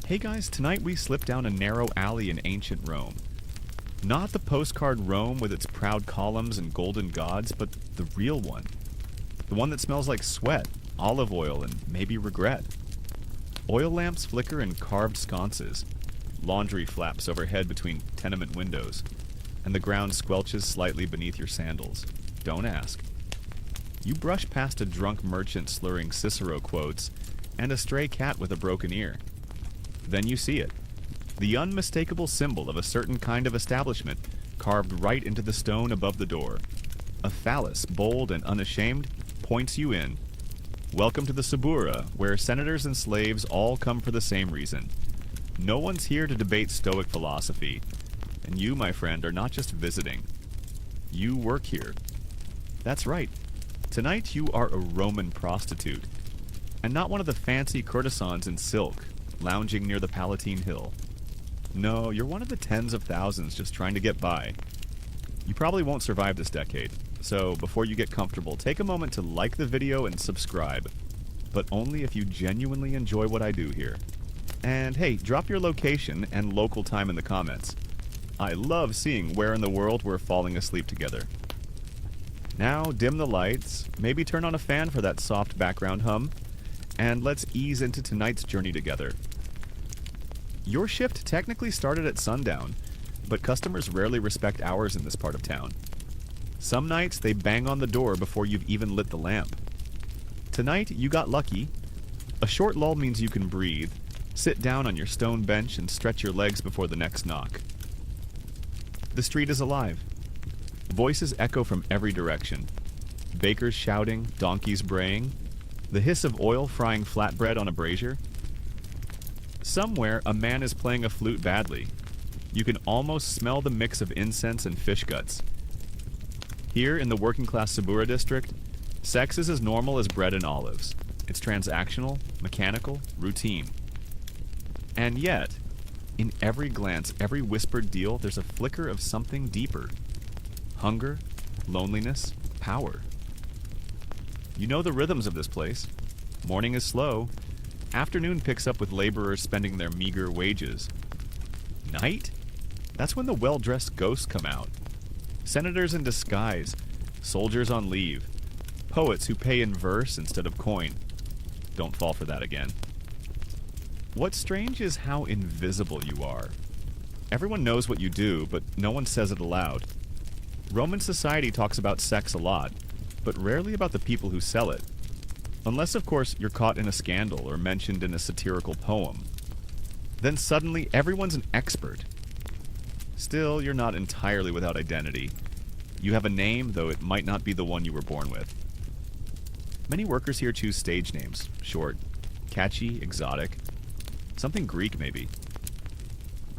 Hey guys, tonight we slip down a narrow alley in ancient Rome. Not the postcard Rome with its proud columns and golden gods, but the real one. The one that smells like sweat, olive oil, and maybe regret. Oil lamps flicker in carved sconces. Laundry flaps overhead between tenement windows, and the ground squelches slightly beneath your sandals. Don't ask. You brush past a drunk merchant slurring Cicero quotes and a stray cat with a broken ear. Then you see it. The unmistakable symbol of a certain kind of establishment carved right into the stone above the door. A phallus, bold and unashamed, points you in. Welcome to the Subura, where senators and slaves all come for the same reason. No one's here to debate Stoic philosophy. And you, my friend, are not just visiting. You work here. That's right. Tonight you are a Roman prostitute. And not one of the fancy courtesans in silk, lounging near the Palatine Hill. No, you're one of the tens of thousands just trying to get by. You probably won't survive this decade, so before you get comfortable, take a moment to like the video and subscribe. But only if you genuinely enjoy what I do here. And hey, drop your location and local time in the comments. I love seeing where in the world we're falling asleep together. Now, dim the lights, maybe turn on a fan for that soft background hum, and let's ease into tonight's journey together. Your shift technically started at sundown, but customers rarely respect hours in this part of town. Some nights they bang on the door before you've even lit the lamp. Tonight, you got lucky. A short lull means you can breathe, sit down on your stone bench, and stretch your legs before the next knock. The street is alive. Voices echo from every direction. Bakers shouting, donkeys braying, the hiss of oil frying flatbread on a brazier. Somewhere, a man is playing a flute badly. You can almost smell the mix of incense and fish guts. Here, in the working-class Subura district, sex is as normal as bread and olives. It's transactional, mechanical, routine. And yet, in every glance, every whispered deal, there's a flicker of something deeper. Hunger, loneliness, power. You know the rhythms of this place. Morning is slow. Afternoon picks up with laborers spending their meager wages. Night? That's when the well-dressed ghosts come out. Senators in disguise, soldiers on leave, poets who pay in verse instead of coin. Don't fall for that again. What's strange is how invisible you are. Everyone knows what you do, but no one says it aloud. Roman society talks about sex a lot, but rarely about the people who sell it. Unless, of course, you're caught in a scandal or mentioned in a satirical poem. Then suddenly, everyone's an expert. Still, you're not entirely without identity. You have a name, though it might not be the one you were born with. Many workers here choose stage names, short, catchy, exotic. Something Greek, maybe.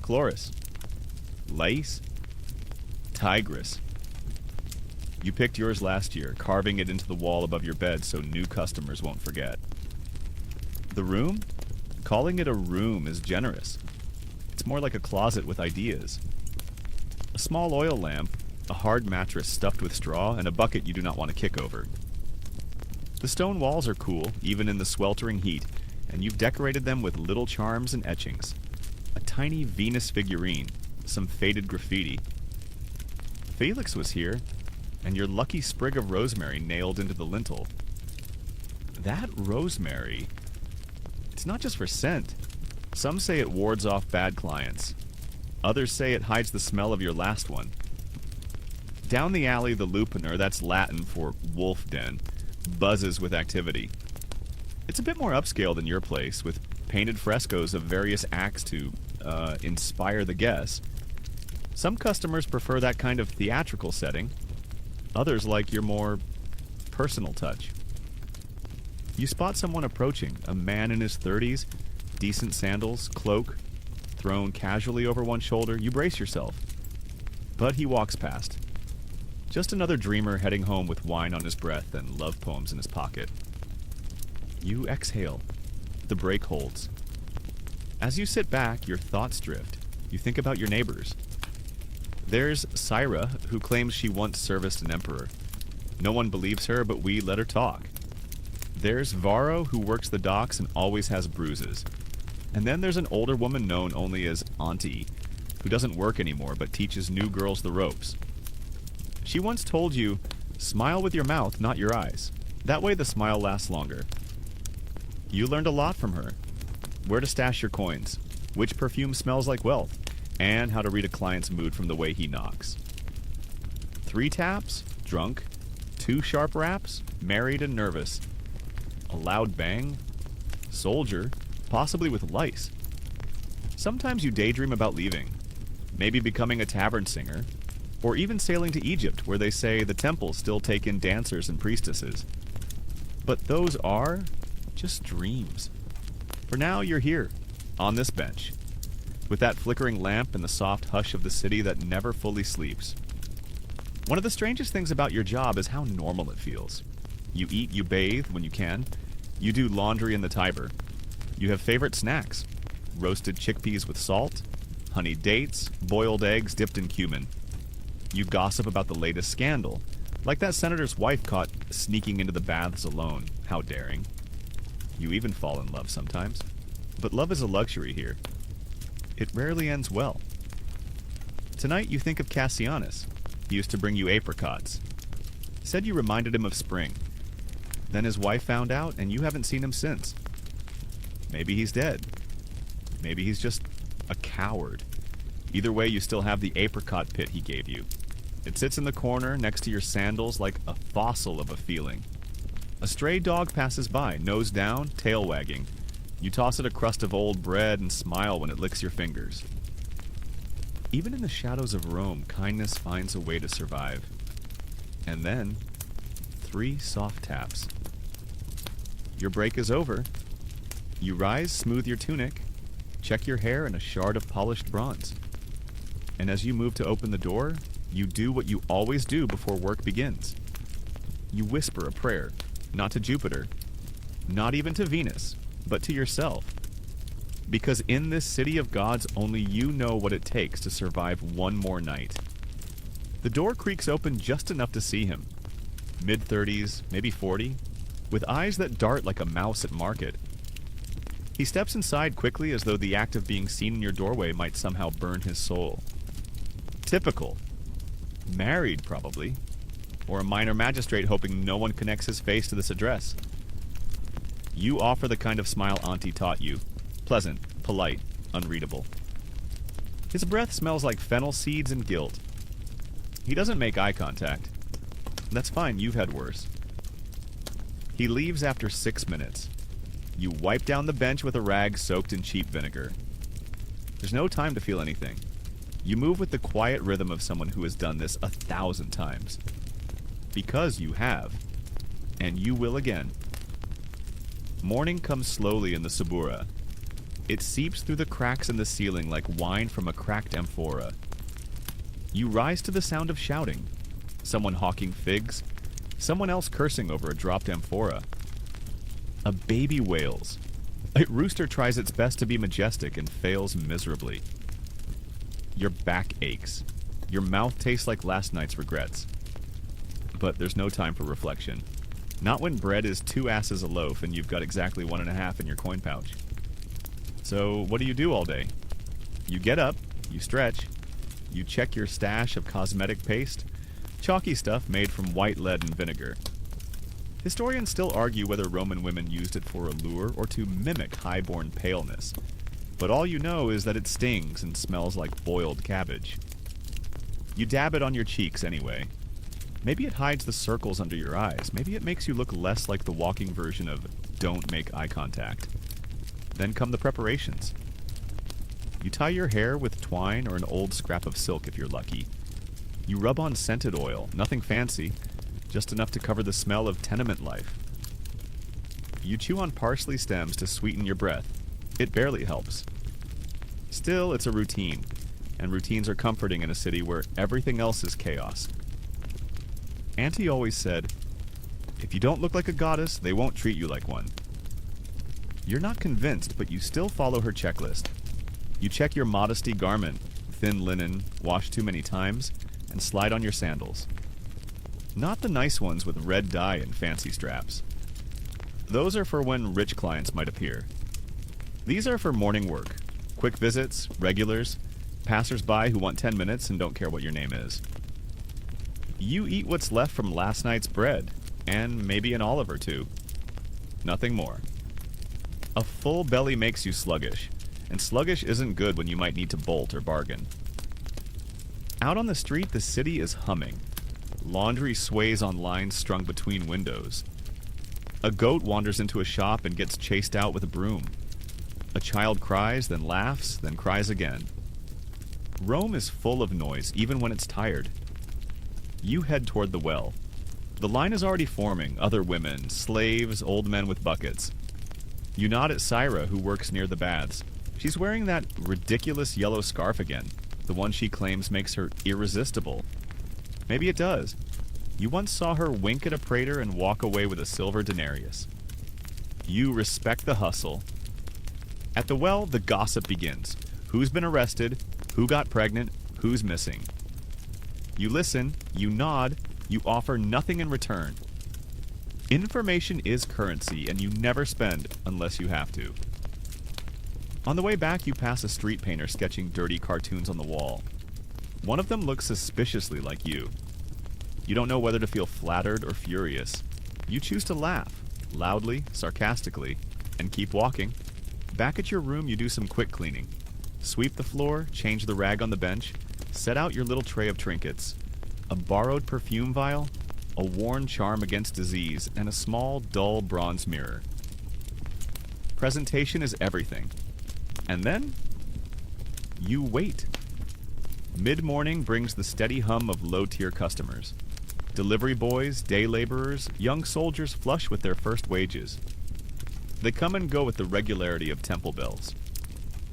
Chloris. Lais. Tigris. You picked yours last year, carving it into the wall above your bed so new customers won't forget. The room? Calling it a room is generous. It's more like a closet with ideas. A small oil lamp, a hard mattress stuffed with straw, and a bucket you do not want to kick over. The stone walls are cool, even in the sweltering heat, and you've decorated them with little charms and etchings. A tiny Venus figurine, some faded graffiti. Felix was here, and your lucky sprig of rosemary nailed into the lintel. That rosemary, it's not just for scent. Some say it wards off bad clients. Others say it hides the smell of your last one. Down the alley, the lupanar, that's Latin for wolf den, buzzes with activity. It's a bit more upscale than your place, with painted frescoes of various acts to inspire the guests. Some customers prefer that kind of theatrical setting. Others like your more personal touch. You spot someone approaching, a man in his 30s, decent sandals, cloak, thrown casually over one shoulder. You brace yourself. But he walks past. Just another dreamer heading home with wine on his breath and love poems in his pocket. You exhale. The brake holds. As you sit back, your thoughts drift. You think about your neighbors. There's Syra, who claims she once serviced an emperor. No one believes her, but we let her talk. There's Varro, who works the docks and always has bruises. And then there's an older woman known only as Auntie, who doesn't work anymore but teaches new girls the ropes. She once told you, smile with your mouth, not your eyes. That way the smile lasts longer. You learned a lot from her. Where to stash your coins, which perfume smells like wealth, and how to read a client's mood from the way he knocks. 3 taps, drunk. 2 sharp raps, married and nervous. A loud bang, soldier, possibly with lice. Sometimes you daydream about leaving, maybe becoming a tavern singer, or even sailing to Egypt, where they say the temples still take in dancers and priestesses. But those are just dreams. For now, you're here, on this bench, with that flickering lamp and the soft hush of the city that never fully sleeps. One of the strangest things about your job is how normal it feels. You eat, you bathe when you can. You do laundry in the Tiber. You have favorite snacks. Roasted chickpeas with salt, honeyed dates, boiled eggs dipped in cumin. You gossip about the latest scandal, like that senator's wife caught sneaking into the baths alone. How daring. You even fall in love sometimes. But love is a luxury here. It rarely ends well. Tonight you think of Cassianus. He used to bring you apricots. Said you reminded him of spring. Then his wife found out, and you haven't seen him since. Maybe he's dead. Maybe he's just a coward. Either way, you still have the apricot pit he gave you. It sits in the corner next to your sandals like a fossil of a feeling. A stray dog passes by, nose down, tail wagging. You toss it a crust of old bread and smile when it licks your fingers. Even in the shadows of Rome, kindness finds a way to survive. And then, 3 soft taps. Your break is over. You rise, smooth your tunic, check your hair and a shard of polished bronze. And as you move to open the door, you do what you always do before work begins. You whisper a prayer, not to Jupiter, not even to Venus, but to yourself. Because in this city of gods, only you know what it takes to survive one more night. The door creaks open just enough to see him. Mid-30s, maybe 40, with eyes that dart like a mouse at market. He steps inside quickly as though the act of being seen in your doorway might somehow burn his soul. Typical. Married, probably. Or a minor magistrate hoping no one connects his face to this address. You offer the kind of smile Auntie taught you. Pleasant, polite, unreadable. His breath smells like fennel seeds and guilt. He doesn't make eye contact. That's fine, you've had worse. He leaves after 6 minutes. You wipe down the bench with a rag soaked in cheap vinegar. There's no time to feel anything. You move with the quiet rhythm of someone who has done this 1,000 times. Because you have. And you will again. Morning comes slowly in the Subura. It seeps through the cracks in the ceiling like wine from a cracked amphora. You rise to the sound of shouting. Someone hawking figs. Someone else cursing over a dropped amphora. A baby wails. A rooster tries its best to be majestic and fails miserably. Your back aches. Your mouth tastes like last night's regrets. But there's no time for reflection. Not when bread is 2 asses a loaf and you've got exactly 1.5 in your coin pouch. So what do you do all day? You get up, you stretch, you check your stash of cosmetic paste, chalky stuff made from white lead and vinegar. Historians still argue whether Roman women used it for allure or to mimic high-born paleness, but all you know is that it stings and smells like boiled cabbage. You dab it on your cheeks anyway. Maybe it hides the circles under your eyes. Maybe it makes you look less like the walking version of don't make eye contact. Then come the preparations. You tie your hair with twine or an old scrap of silk if you're lucky. You rub on scented oil, nothing fancy, just enough to cover the smell of tenement life. You chew on parsley stems to sweeten your breath. It barely helps. Still, it's a routine, and routines are comforting in a city where everything else is chaos. Auntie always said, if you don't look like a goddess, they won't treat you like one. You're not convinced, but you still follow her checklist. You check your modesty garment, thin linen, washed too many times, and slide on your sandals. Not the nice ones with red dye and fancy straps. Those are for when rich clients might appear. These are for morning work. Quick visits, regulars, passers-by who want 10 minutes and don't care what your name is. You eat what's left from last night's bread, and maybe an olive or two. Nothing more. A full belly makes you sluggish, and sluggish isn't good when you might need to bolt or bargain. Out on the street, the city is humming. Laundry sways on lines strung between windows. A goat wanders into a shop and gets chased out with a broom. A child cries, then laughs, then cries again. Rome is full of noise, even when it's tired. You head toward the well. The line is already forming, other women, slaves, old men with buckets. You nod at Syra, who works near the baths. She's wearing that ridiculous yellow scarf again, the one she claims makes her irresistible. Maybe it does. You once saw her wink at a praetor and walk away with a silver denarius. You respect the hustle. At the well, the gossip begins. Who's been arrested? Who got pregnant? Who's missing? You listen, you nod, you offer nothing in return. Information is currency, and you never spend unless you have to. On the way back, you pass a street painter sketching dirty cartoons on the wall. One of them looks suspiciously like you. You don't know whether to feel flattered or furious. You choose to laugh, loudly, sarcastically, and keep walking. Back at your room, you do some quick cleaning. Sweep the floor, change the rag on the bench, set out your little tray of trinkets. A borrowed perfume vial, a worn charm against disease, and a small, dull bronze mirror. Presentation is everything. And then, you wait. Mid-morning brings the steady hum of low-tier customers. Delivery boys, day laborers, young soldiers flush with their first wages. They come and go with the regularity of temple bells.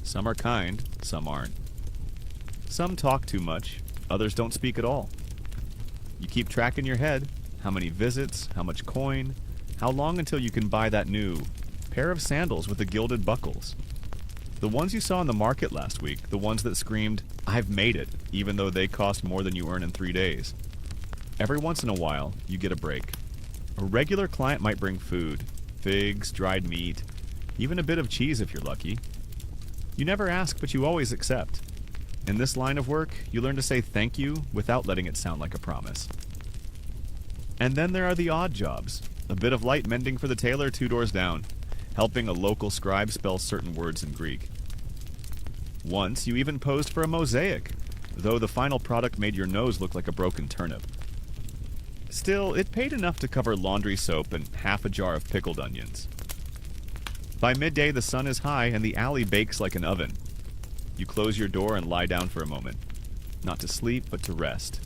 Some are kind, some aren't. Some talk too much, others don't speak at all. You keep track in your head, how many visits, how much coin, how long until you can buy that new pair of sandals with the gilded buckles. The ones you saw in the market last week, the ones that screamed, "I've made it," even though they cost more than you earn in 3 days. Every once in a while, you get a break. A regular client might bring food, figs, dried meat, even a bit of cheese if you're lucky. You never ask, but you always accept. In this line of work, you learn to say thank you without letting it sound like a promise. And then there are the odd jobs. A bit of light mending for the tailor 2 doors down, helping a local scribe spell certain words in Greek. Once, you even posed for a mosaic, though the final product made your nose look like a broken turnip. Still, it paid enough to cover laundry soap and half a jar of pickled onions. By midday, the sun is high and the alley bakes like an oven. You close your door and lie down for a moment. Not to sleep, but to rest.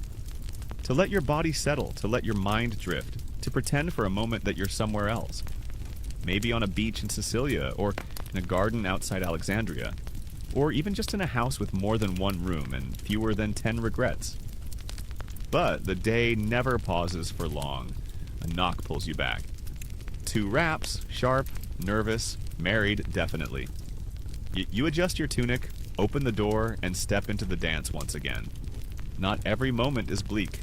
To let your body settle, to let your mind drift, to pretend for a moment that you're somewhere else. Maybe on a beach in Sicilia, or in a garden outside Alexandria, or even just in a house with more than one room and fewer than 10 regrets. But the day never pauses for long. A knock pulls you back. 2 raps, sharp, nervous, married, definitely. You adjust your tunic, open the door, and step into the dance once again. Not every moment is bleak.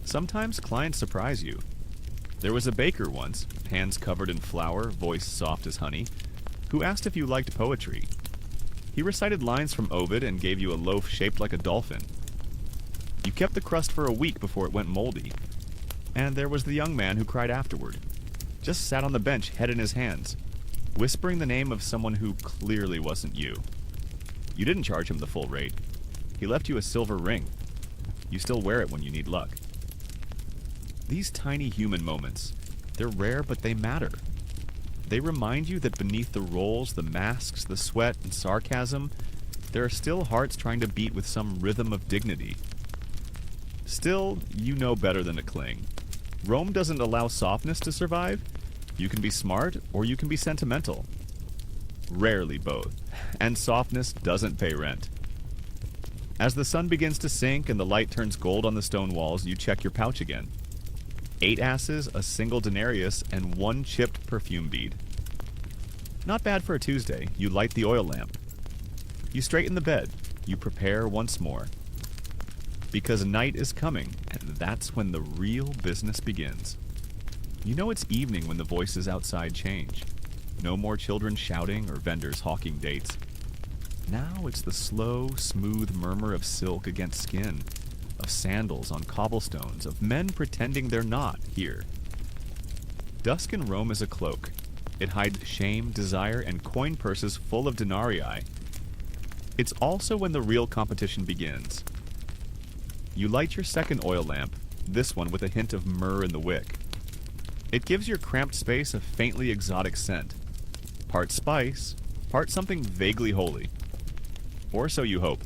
Sometimes clients surprise you. There was a baker once, hands covered in flour, voice soft as honey, who asked if you liked poetry. He recited lines from Ovid and gave you a loaf shaped like a dolphin. You kept the crust for a week before it went moldy. And there was the young man who cried afterward. Just sat on the bench, head in his hands, whispering the name of someone who clearly wasn't you. You didn't charge him the full rate. He left you a silver ring. You still wear it when you need luck. These tiny human moments, they're rare, but they matter. They remind you that beneath the roles, the masks, the sweat, and sarcasm, there are still hearts trying to beat with some rhythm of dignity. Still, you know better than to cling. Rome doesn't allow softness to survive. You can be smart, or you can be sentimental. Rarely both. And softness doesn't pay rent. As the sun begins to sink and the light turns gold on the stone walls, you check your pouch again. 8 asses, a single denarius, and 1 chipped perfume bead. Not bad for a Tuesday. You light the oil lamp. You straighten the bed. You prepare once more. Because night is coming, and that's when the real business begins. You know it's evening when the voices outside change. No more children shouting or vendors hawking dates. Now it's the slow, smooth murmur of silk against skin, of sandals on cobblestones, of men pretending they're not here. Dusk in Rome is a cloak. It hides shame, desire, and coin purses full of denarii. It's also when the real competition begins. You light your second oil lamp, this one with a hint of myrrh in the wick. It gives your cramped space a faintly exotic scent. Part spice, part something vaguely holy. Or so you hope.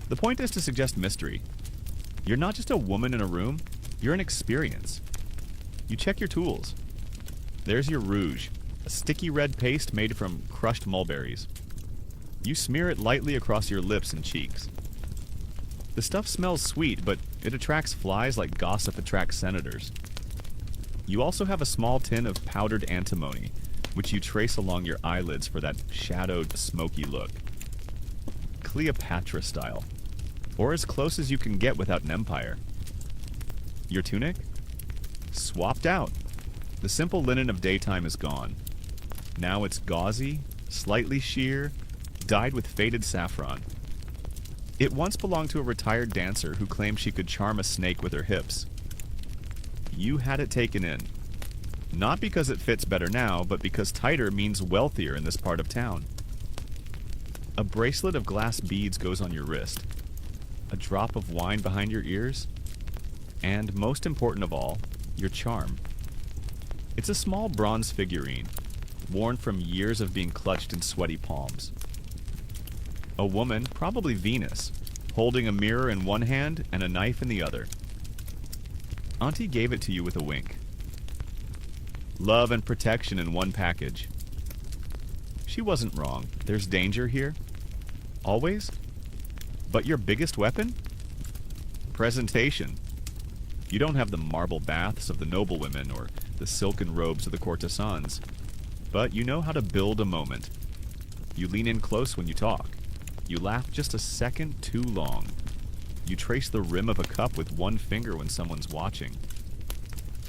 The point is to suggest mystery. You're not just a woman in a room, you're an experience. You check your tools. There's your rouge, a sticky red paste made from crushed mulberries. You smear it lightly across your lips and cheeks. The stuff smells sweet, but it attracts flies like gossip attracts senators. You also have a small tin of powdered antimony, which you trace along your eyelids for that shadowed, smoky look. Cleopatra style, or as close as you can get without an empire. Your tunic? Swapped out. The simple linen of daytime is gone. Now it's gauzy, slightly sheer, dyed with faded saffron. It once belonged to a retired dancer who claimed she could charm a snake with her hips. You had it taken in. Not because it fits better now, but because tighter means wealthier in this part of town. A bracelet of glass beads goes on your wrist. A drop of wine behind your ears. And most important of all, your charm. It's a small bronze figurine, worn from years of being clutched in sweaty palms. A woman, probably Venus, holding a mirror in one hand and a knife in the other. Auntie gave it to you with a wink. Love and protection in one package. She wasn't wrong. There's danger here. Always. But your biggest weapon? Presentation. You don't have the marble baths of the noblewomen or the silken robes of the courtesans. But you know how to build a moment. You lean in close when you talk. You laugh just a second too long. You trace the rim of a cup with one finger when someone's watching.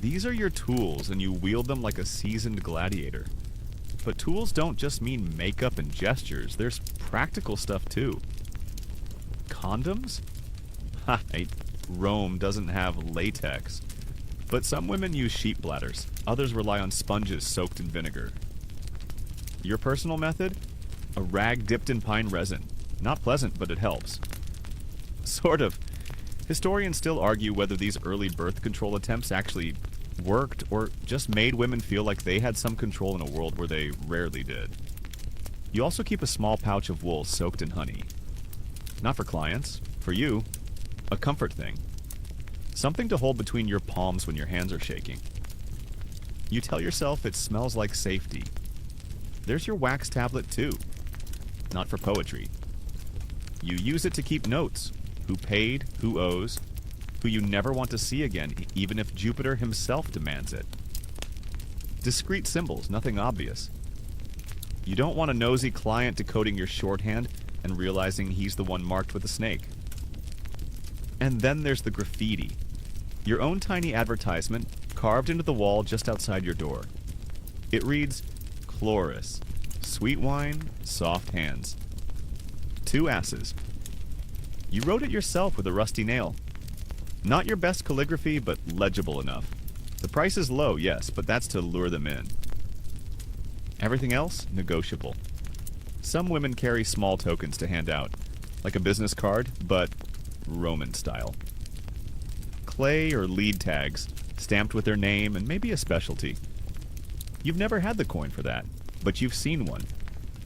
These are your tools, and you wield them like a seasoned gladiator. But tools don't just mean makeup and gestures. There's practical stuff, too. Condoms? Ha, Rome doesn't have latex. But some women use sheep bladders. Others rely on sponges soaked in vinegar. Your personal method? A rag dipped in pine resin. Not pleasant, but it helps. Sort of. Historians still argue whether these early birth control attempts actually worked or just made women feel like they had some control in a world where they rarely did. You also keep a small pouch of wool soaked in honey. Not for clients. For you, a comfort thing. Something to hold between your palms when your hands are shaking. You tell yourself it smells like safety. There's your wax tablet too. Not for poetry. You use it to keep notes. Who paid, who owes, who you never want to see again, even if Jupiter himself demands it. Discrete symbols, nothing obvious. You don't want a nosy client decoding your shorthand and realizing he's the one marked with a snake. And then there's the graffiti. Your own tiny advertisement carved into the wall just outside your door. It reads, Chloris, sweet wine, soft hands. 2 asses. You wrote it yourself with a rusty nail. Not your best calligraphy, but legible enough. The price is low, yes, but that's to lure them in. Everything else, negotiable. Some women carry small tokens to hand out, like a business card, but Roman style. Clay or lead tags, stamped with their name and maybe a specialty. You've never had the coin for that, but you've seen one.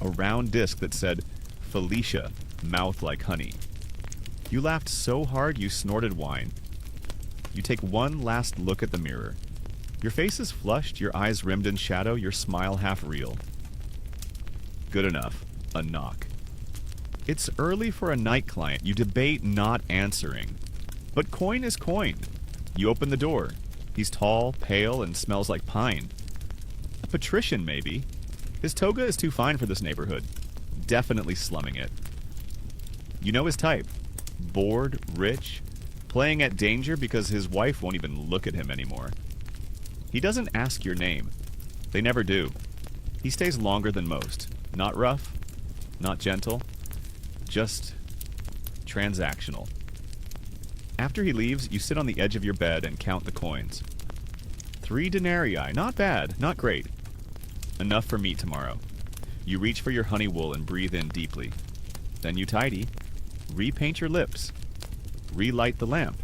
A round disc that said, Felicia, mouth like honey. You laughed so hard you snorted wine. You take one last look at the mirror. Your face is flushed, your eyes rimmed in shadow, your smile half real. Good enough. A knock. It's early for a night client. You debate not answering. But coin is coin. You open the door. He's tall, pale, and smells like pine. A patrician, maybe. His toga is too fine for this neighborhood. Definitely slumming it. You know his type. Bored, rich, playing at danger because his wife won't even look at him anymore. He doesn't ask your name. They never do. He stays longer than most. Not rough, not gentle, just transactional. After he leaves, you sit on the edge of your bed and count the coins. 3 denarii, not bad, not great. Enough for meat tomorrow. You reach for your honey wool and breathe in deeply. Then you tidy, repaint your lips, relight the lamp.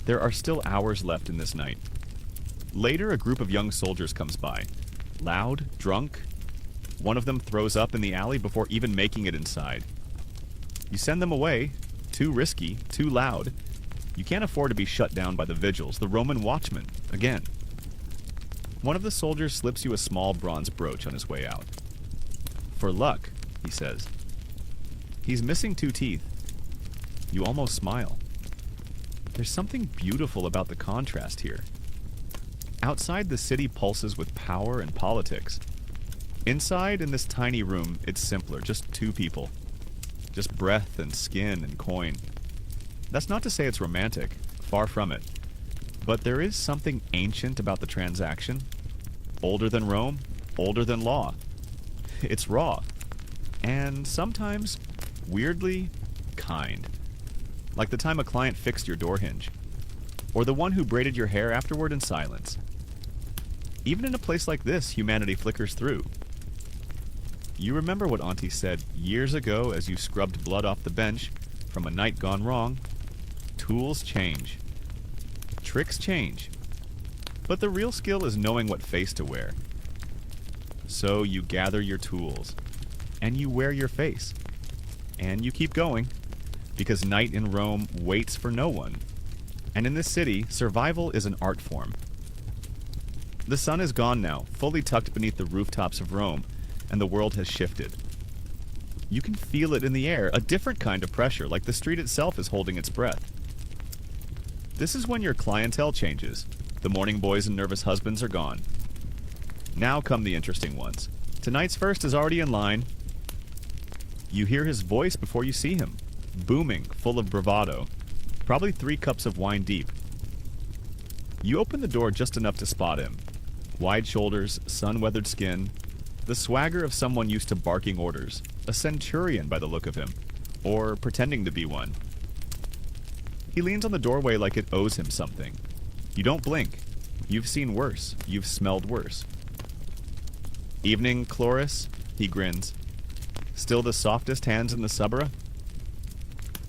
There are still hours left in this night. Later, a group of young soldiers comes by. Loud, drunk. One of them throws up in the alley before even making it inside. You send them away. Too risky, too loud. You can't afford to be shut down by the vigils, the Roman watchmen, again. One of the soldiers slips you a small bronze brooch on his way out. For luck, he says. He's missing 2 teeth. You almost smile. There's something beautiful about the contrast here. Outside, the city pulses with power and politics. Inside, in this tiny room, it's simpler, just 2 people. Just breath and skin and coin. That's not to say it's romantic, far from it. But there is something ancient about the transaction. Older than Rome, older than law. It's raw. And sometimes, weirdly, kind. Like the time a client fixed your door hinge. Or the one who braided your hair afterward in silence. Even in a place like this, humanity flickers through. You remember what Auntie said years ago as you scrubbed blood off the bench from a night gone wrong? Tools change. Tricks change. But the real skill is knowing what face to wear. So you gather your tools, and you wear your face. And you keep going, because night in Rome waits for no one. And in this city, survival is an art form. The sun is gone now, fully tucked beneath the rooftops of Rome, and the world has shifted. You can feel it in the air, a different kind of pressure, like the street itself is holding its breath. This is when your clientele changes. The morning boys and nervous husbands are gone. Now come the interesting ones. Tonight's first is already in line. You hear his voice before you see him, booming, full of bravado, probably 3 cups of wine deep. You open the door just enough to spot him. Wide shoulders, sun-weathered skin, the swagger of someone used to barking orders, a centurion by the look of him, or pretending to be one. He leans on the doorway like it owes him something. You don't blink. You've seen worse. You've smelled worse. Evening, Chloris, he grins. Still the softest hands in the suburra?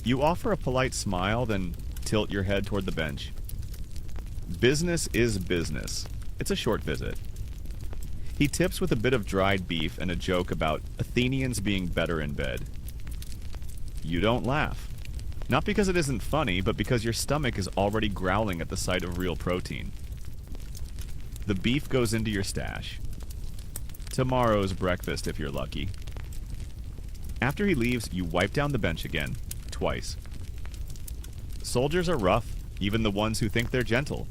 You offer a polite smile, then tilt your head toward the bench. Business is business. It's a short visit. He tips with a bit of dried beef and a joke about Athenians being better in bed. You don't laugh. Not because it isn't funny, but because your stomach is already growling at the sight of real protein. The beef goes into your stash. Tomorrow's breakfast, if you're lucky. After he leaves, you wipe down the bench again, twice. Soldiers are rough, even the ones who think they're gentle.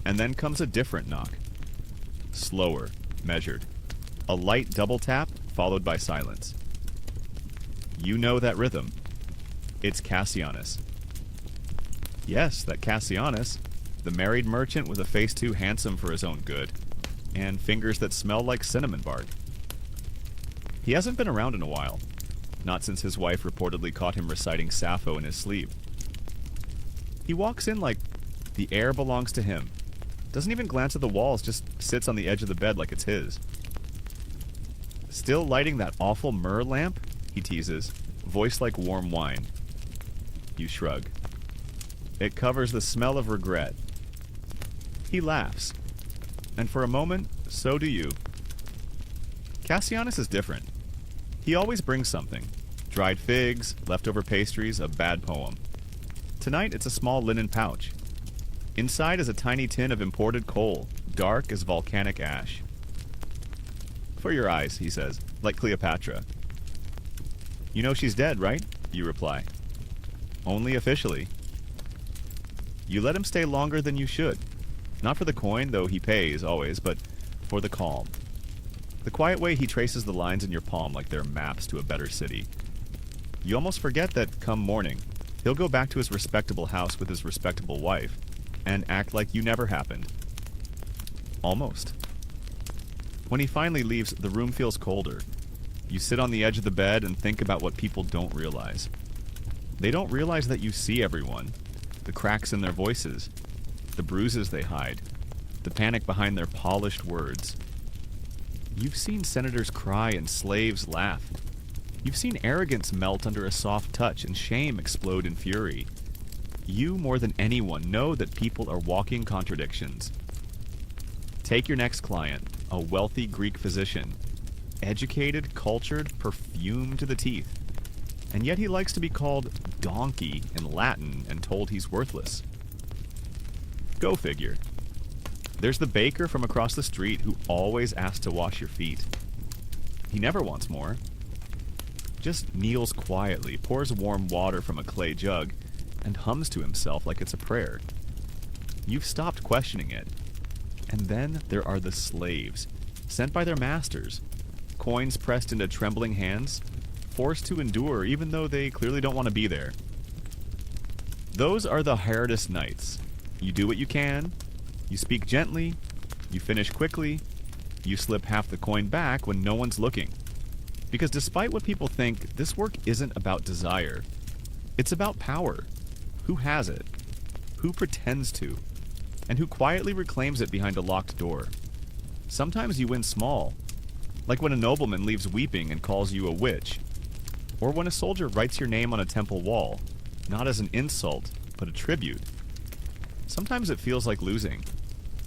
And then comes a different knock. Slower, measured. A light double tap, followed by silence. You know that rhythm. It's Cassianus. Yes, that Cassianus, the married merchant with a face too handsome for his own good, and fingers that smell like cinnamon bark. He hasn't been around in a while, not since his wife reportedly caught him reciting Sappho in his sleep. He walks in like the air belongs to him. Doesn't even glance at the walls, just sits on the edge of the bed like it's his. Still lighting that awful myrrh lamp? He teases, voice like warm wine. You shrug. It covers the smell of regret. He laughs. And for a moment, so do you. Cassianus is different. He always brings something. Dried figs, leftover pastries, a bad poem. Tonight it's a small linen pouch. Inside is a tiny tin of imported coal, dark as volcanic ash. For your eyes, he says, like Cleopatra. You know she's dead, right? You reply. Only officially. You let him stay longer than you should. Not for the coin, though he pays, always, but for the calm. The quiet way he traces the lines in your palm like they're maps to a better city. You almost forget that, come morning, he'll go back to his respectable house with his respectable wife, and act like you never happened. Almost. When he finally leaves, the room feels colder. You sit on the edge of the bed and think about what people don't realize. They don't realize that you see everyone, the cracks in their voices, the bruises they hide, the panic behind their polished words. You've seen senators cry and slaves laugh. You've seen arrogance melt under a soft touch and shame explode in fury. You, more than anyone, know that people are walking contradictions. Take your next client, a wealthy Greek physician. Educated, cultured, perfumed to the teeth. And yet he likes to be called donkey in Latin and told he's worthless. Go figure. There's the baker from across the street who always asks to wash your feet. He never wants more. Just kneels quietly, pours warm water from a clay jug, and hums to himself like it's a prayer. You've stopped questioning it. And then there are the slaves, sent by their masters, coins pressed into trembling hands, forced to endure even though they clearly don't want to be there. Those are the hardest nights. You do what you can, you speak gently, you finish quickly, you slip half the coin back when no one's looking. Because despite what people think, this work isn't about desire. It's about power. Who has it? Who pretends to? And who quietly reclaims it behind a locked door? Sometimes you win small, like when a nobleman leaves weeping and calls you a witch, or when a soldier writes your name on a temple wall, not as an insult, but a tribute. Sometimes it feels like losing,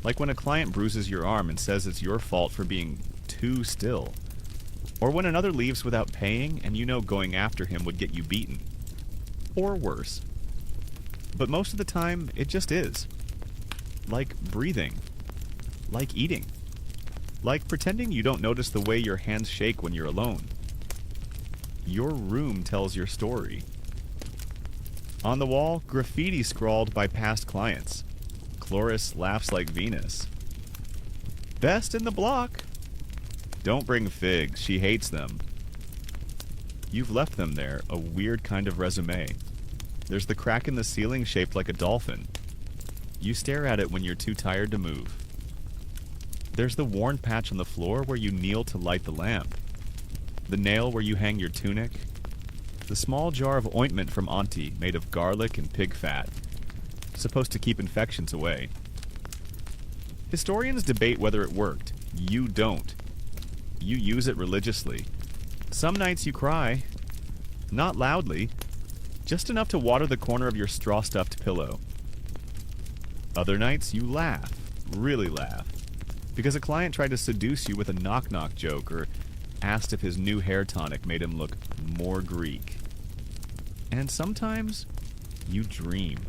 like when a client bruises your arm and says it's your fault for being too still, or when another leaves without paying and you know going after him would get you beaten, or worse. But most of the time, it just is. Like breathing, like eating, like pretending you don't notice the way your hands shake when you're alone. Your room tells your story. On the wall, graffiti scrawled by past clients. Chloris laughs like Venus. Best in the block. Don't bring figs, she hates them. You've left them there, a weird kind of resume. There's the crack in the ceiling shaped like a dolphin. You stare at it when you're too tired to move. There's the worn patch on the floor where you kneel to light the lamp. The nail where you hang your tunic. The small jar of ointment from Auntie made of garlic and pig fat, supposed to keep infections away. Historians debate whether it worked. You don't. You use it religiously. Some nights you cry. Not loudly. Just enough to water the corner of your straw-stuffed pillow. Other nights you laugh. Really laugh. Because a client tried to seduce you with a knock-knock joke or asked if his new hair tonic made him look more Greek. And sometimes you dream.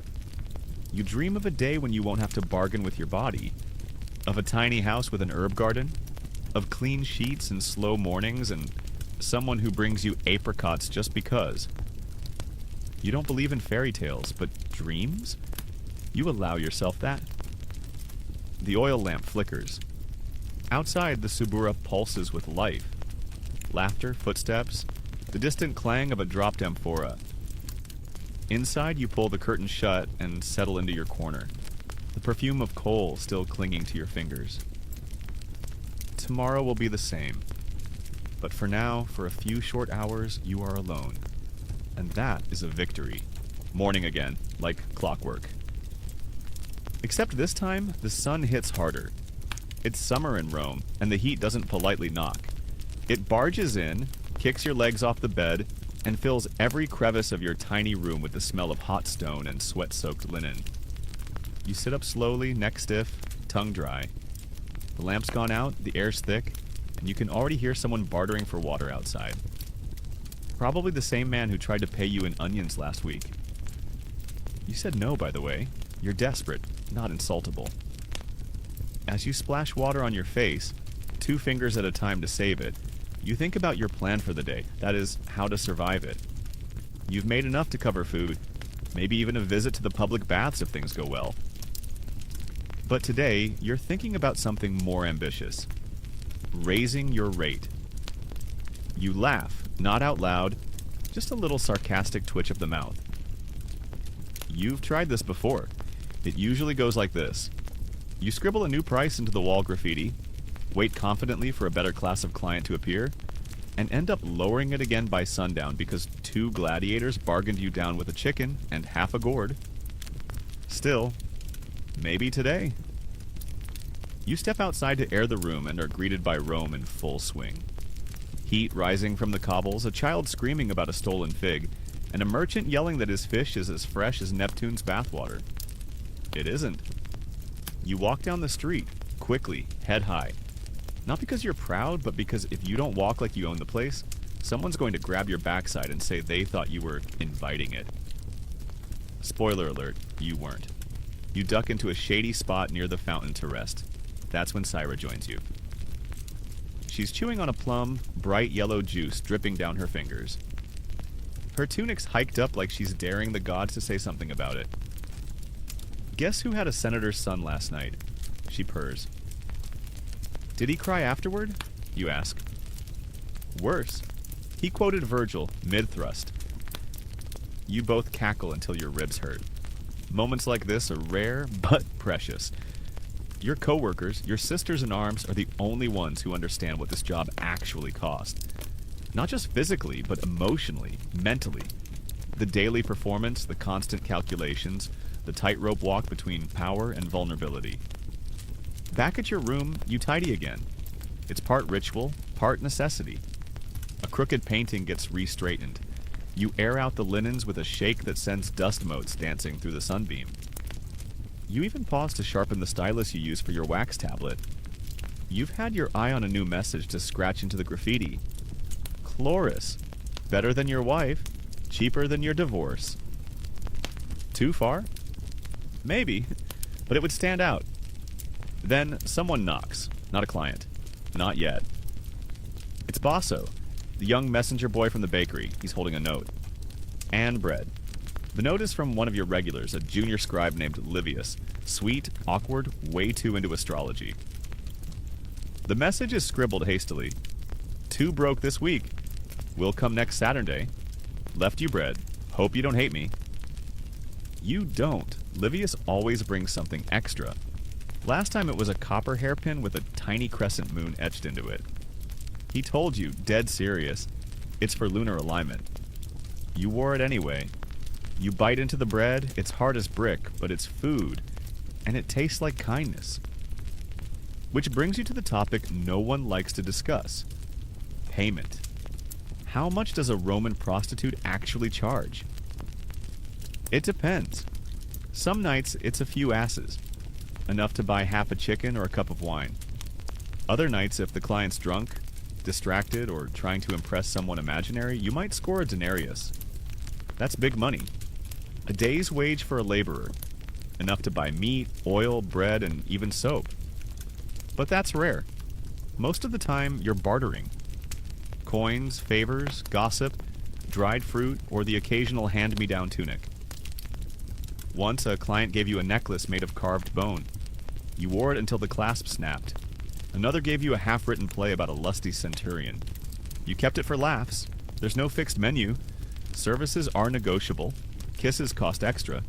You dream of a day when you won't have to bargain with your body. Of a tiny house with an herb garden. Of clean sheets and slow mornings and someone who brings you apricots just because. You don't believe in fairy tales, but dreams? You allow yourself that. The oil lamp flickers. Outside, the Subura pulses with life. Laughter, footsteps, the distant clang of a dropped amphora. Inside, you pull the curtain shut and settle into your corner, the perfume of coal still clinging to your fingers. Tomorrow will be the same. But for now, for a few short hours, you are alone. And that is a victory. Morning again, like clockwork. Except this time, the sun hits harder. It's summer in Rome, and the heat doesn't politely knock. It barges in, kicks your legs off the bed, and fills every crevice of your tiny room with the smell of hot stone and sweat-soaked linen. You sit up slowly, neck stiff, tongue dry. The lamp's gone out, the air's thick, and you can already hear someone bartering for water outside. Probably the same man who tried to pay you in onions last week. You said no, by the way. You're desperate, not insultable. As you splash water on your face, 2 fingers at a time to save it, you think about your plan for the day, that is, how to survive it. You've made enough to cover food, maybe even a visit to the public baths if things go well. But today, you're thinking about something more ambitious. Raising your rate. You laugh, not out loud, just a little sarcastic twitch of the mouth. You've tried this before. It usually goes like this. You scribble a new price into the wall graffiti, wait confidently for a better class of client to appear, and end up lowering it again by sundown because 2 gladiators bargained you down with a chicken and half a gourd. Still, maybe today. You step outside to air the room and are greeted by Rome in full swing. Heat rising from the cobbles, a child screaming about a stolen fig, and a merchant yelling that his fish is as fresh as Neptune's bathwater. It isn't. You walk down the street, quickly, head high. Not because you're proud, but because if you don't walk like you own the place, someone's going to grab your backside and say they thought you were inviting it. Spoiler alert, you weren't. You duck into a shady spot near the fountain to rest. That's when Syra joins you. She's chewing on a plum, bright yellow juice dripping down her fingers. Her tunic's hiked up like she's daring the gods to say something about it. Guess who had a senator's son last night? She purrs. Did he cry afterward? You ask. Worse. He quoted Virgil, mid-thrust. You both cackle until your ribs hurt. Moments like this are rare, but precious. Your coworkers, your sisters in arms, are the only ones who understand what this job actually cost. Not just physically, but emotionally, mentally. The daily performance, the constant calculations, the tightrope walk between power and vulnerability. Back at your room, you tidy again. It's part ritual, part necessity. A crooked painting gets re-straightened. You air out the linens with a shake that sends dust motes dancing through the sunbeam. You even pause to sharpen the stylus you use for your wax tablet. You've had your eye on a new message to scratch into the graffiti. Chloris. Better than your wife. Cheaper than your divorce. Too far? Maybe, but it would stand out. Then someone knocks. Not a client. Not yet. It's Basso, the young messenger boy from the bakery. He's holding a note. And bread. The note is from one of your regulars, a junior scribe named Livius. Sweet, awkward, way too into astrology. The message is scribbled hastily. 2 broke this week. Will come next Saturday. Left you bread. Hope you don't hate me. You don't. Livius always brings something extra. Last time it was a copper hairpin with a tiny crescent moon etched into it. He told you, dead serious, it's for lunar alignment. You wore it anyway. You bite into the bread, it's hard as brick, but it's food, and it tastes like kindness. Which brings you to the topic no one likes to discuss. Payment. How much does a Roman prostitute actually charge? It depends. Some nights it's a few asses. Enough to buy half a chicken or a cup of wine. Other nights, if the client's drunk, distracted, or trying to impress someone imaginary, you might score a denarius. That's big money. A day's wage for a laborer. Enough to buy meat, oil, bread, and even soap. But that's rare. Most of the time, you're bartering. Coins, favors, gossip, dried fruit, or the occasional hand-me-down tunic. Once, a client gave you a necklace made of carved bone. You wore it until the clasp snapped. Another gave you a half-written play about a lusty centurion. You kept it for laughs. There's no fixed menu. Services are negotiable. Kisses cost extra.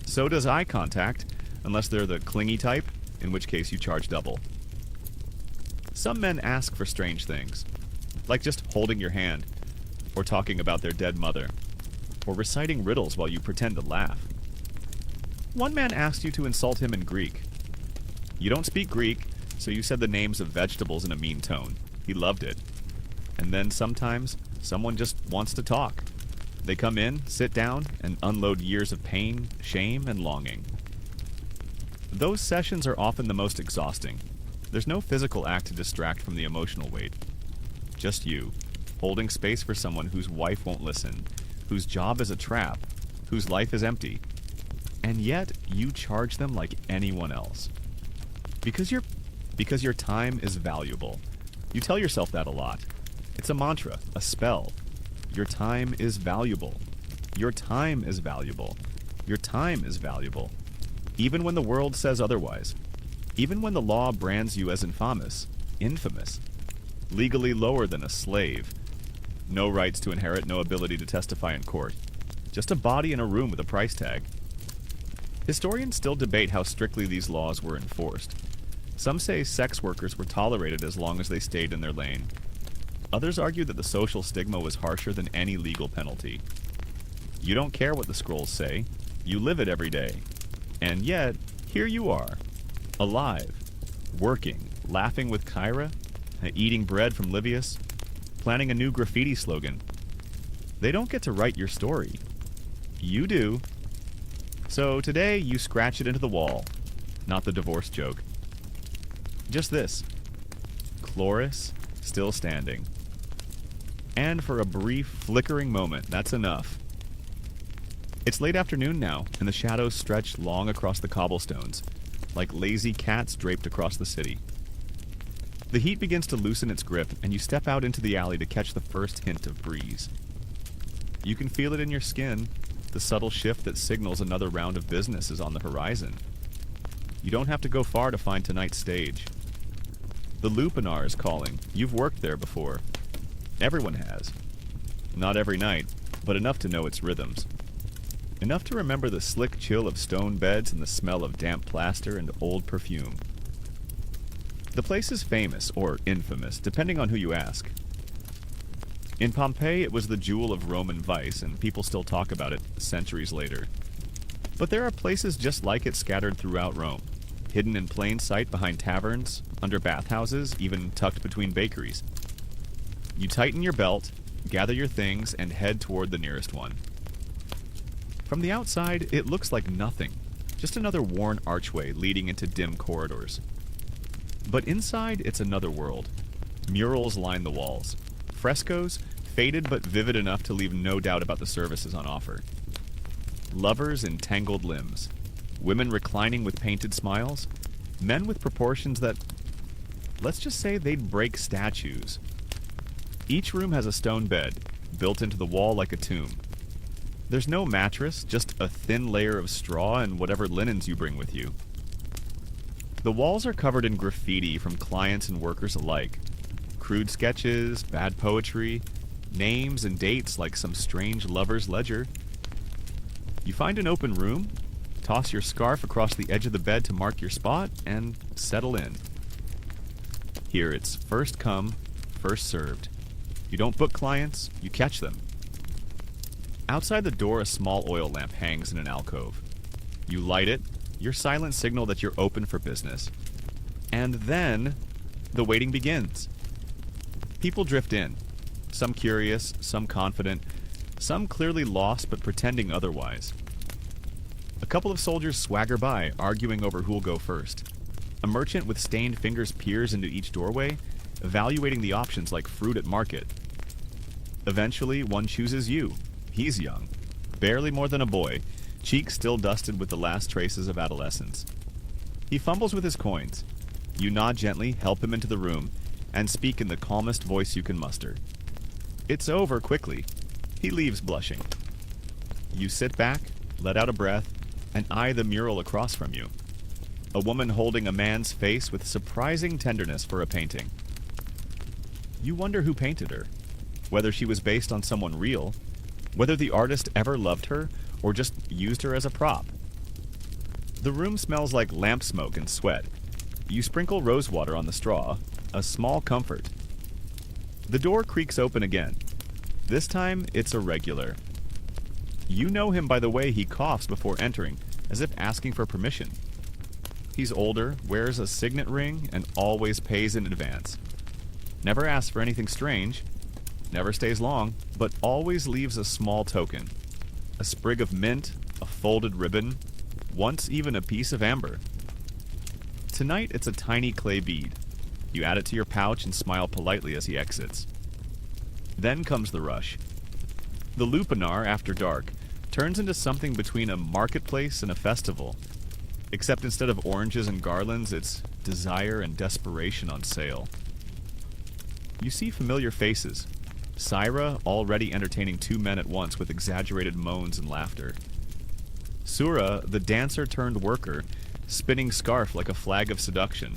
So does eye contact, unless they're the clingy type, in which case you charge double. Some men ask for strange things, like just holding your hand, or talking about their dead mother, or reciting riddles while you pretend to laugh. One man asked you to insult him in Greek. You don't speak Greek, so you said the names of vegetables in a mean tone. He loved it. And then sometimes, someone just wants to talk. They come in, sit down, and unload years of pain, shame, and longing. Those sessions are often the most exhausting. There's no physical act to distract from the emotional weight. Just you, holding space for someone whose wife won't listen, whose job is a trap, whose life is empty. And yet, you charge them like anyone else. Because your time is valuable. You tell yourself that a lot. It's a mantra, a spell. Your time is valuable. Your time is valuable. Your time is valuable. Even when the world says otherwise. Even when the law brands you as infamous. Legally lower than a slave. No rights to inherit, no ability to testify in court. Just a body in a room with a price tag. Historians still debate how strictly these laws were enforced. Some say sex workers were tolerated as long as they stayed in their lane. Others argue that the social stigma was harsher than any legal penalty. You don't care what the scrolls say. You live it every day. And yet, here you are, alive, working, laughing with Kyra, eating bread from Livius, planning a new graffiti slogan. They don't get to write your story. You do. So today, you scratch it into the wall. Not the divorce joke. Just this. Chloris, still standing. And for a brief, flickering moment, that's enough. It's late afternoon now, and the shadows stretch long across the cobblestones, like lazy cats draped across the city. The heat begins to loosen its grip, and you step out into the alley to catch the first hint of breeze. You can feel it in your skin, the subtle shift that signals another round of business is on the horizon. You don't have to go far to find tonight's stage. The Lupinar is calling. You've worked there before. Everyone has. Not every night, but enough to know its rhythms. Enough to remember the slick chill of stone beds and the smell of damp plaster and old perfume. The place is famous, or infamous, depending on who you ask. In Pompeii, it was the jewel of Roman vice, and people still talk about it centuries later. But there are places just like it scattered throughout Rome, hidden in plain sight behind taverns, under bathhouses, even tucked between bakeries. You tighten your belt, gather your things, and head toward the nearest one. From the outside, it looks like nothing, just another worn archway leading into dim corridors. But inside, it's another world. Murals line the walls. Frescoes, faded but vivid enough to leave no doubt about the services on offer. Lovers in tangled limbs. Women reclining with painted smiles. Men with proportions that, let's just say they'd break statues. Each room has a stone bed, built into the wall like a tomb. There's no mattress, just a thin layer of straw and whatever linens you bring with you. The walls are covered in graffiti from clients and workers alike. Crude sketches, bad poetry, names and dates like some strange lover's ledger. You find an open room, toss your scarf across the edge of the bed to mark your spot, and settle in. Here it's first come, first served. You don't book clients, you catch them. Outside the door, a small oil lamp hangs in an alcove. You light it, your silent signal that you're open for business. And then, the waiting begins. People drift in, some curious, some confident, some clearly lost but pretending otherwise. A couple of soldiers swagger by, arguing over who'll go first. A merchant with stained fingers peers into each doorway, evaluating the options like fruit at market. Eventually, one chooses you. He's young, barely more than a boy, cheeks still dusted with the last traces of adolescence. He fumbles with his coins. You nod gently, help him into the room, and speak in the calmest voice you can muster. It's over quickly. He leaves blushing. You sit back, let out a breath, and eye the mural across from you. A woman holding a man's face with surprising tenderness for a painting. You wonder who painted her, whether she was based on someone real, whether the artist ever loved her or just used her as a prop. The room smells like lamp smoke and sweat. You sprinkle rose water on the straw, a small comfort. The door creaks open again. This time, it's a regular. You know him by the way he coughs before entering, as if asking for permission. He's older, wears a signet ring, and always pays in advance. Never asks for anything strange, never stays long, but always leaves a small token. A sprig of mint, a folded ribbon, once even a piece of amber. Tonight it's a tiny clay bead. You add it to your pouch and smile politely as he exits. Then comes the rush. The Lupinar, after dark, turns into something between a marketplace and a festival. Except instead of oranges and garlands, it's desire and desperation on sale. You see familiar faces. Syra already entertaining two men at once with exaggerated moans and laughter. Sura, the dancer-turned-worker, spinning scarf like a flag of seduction.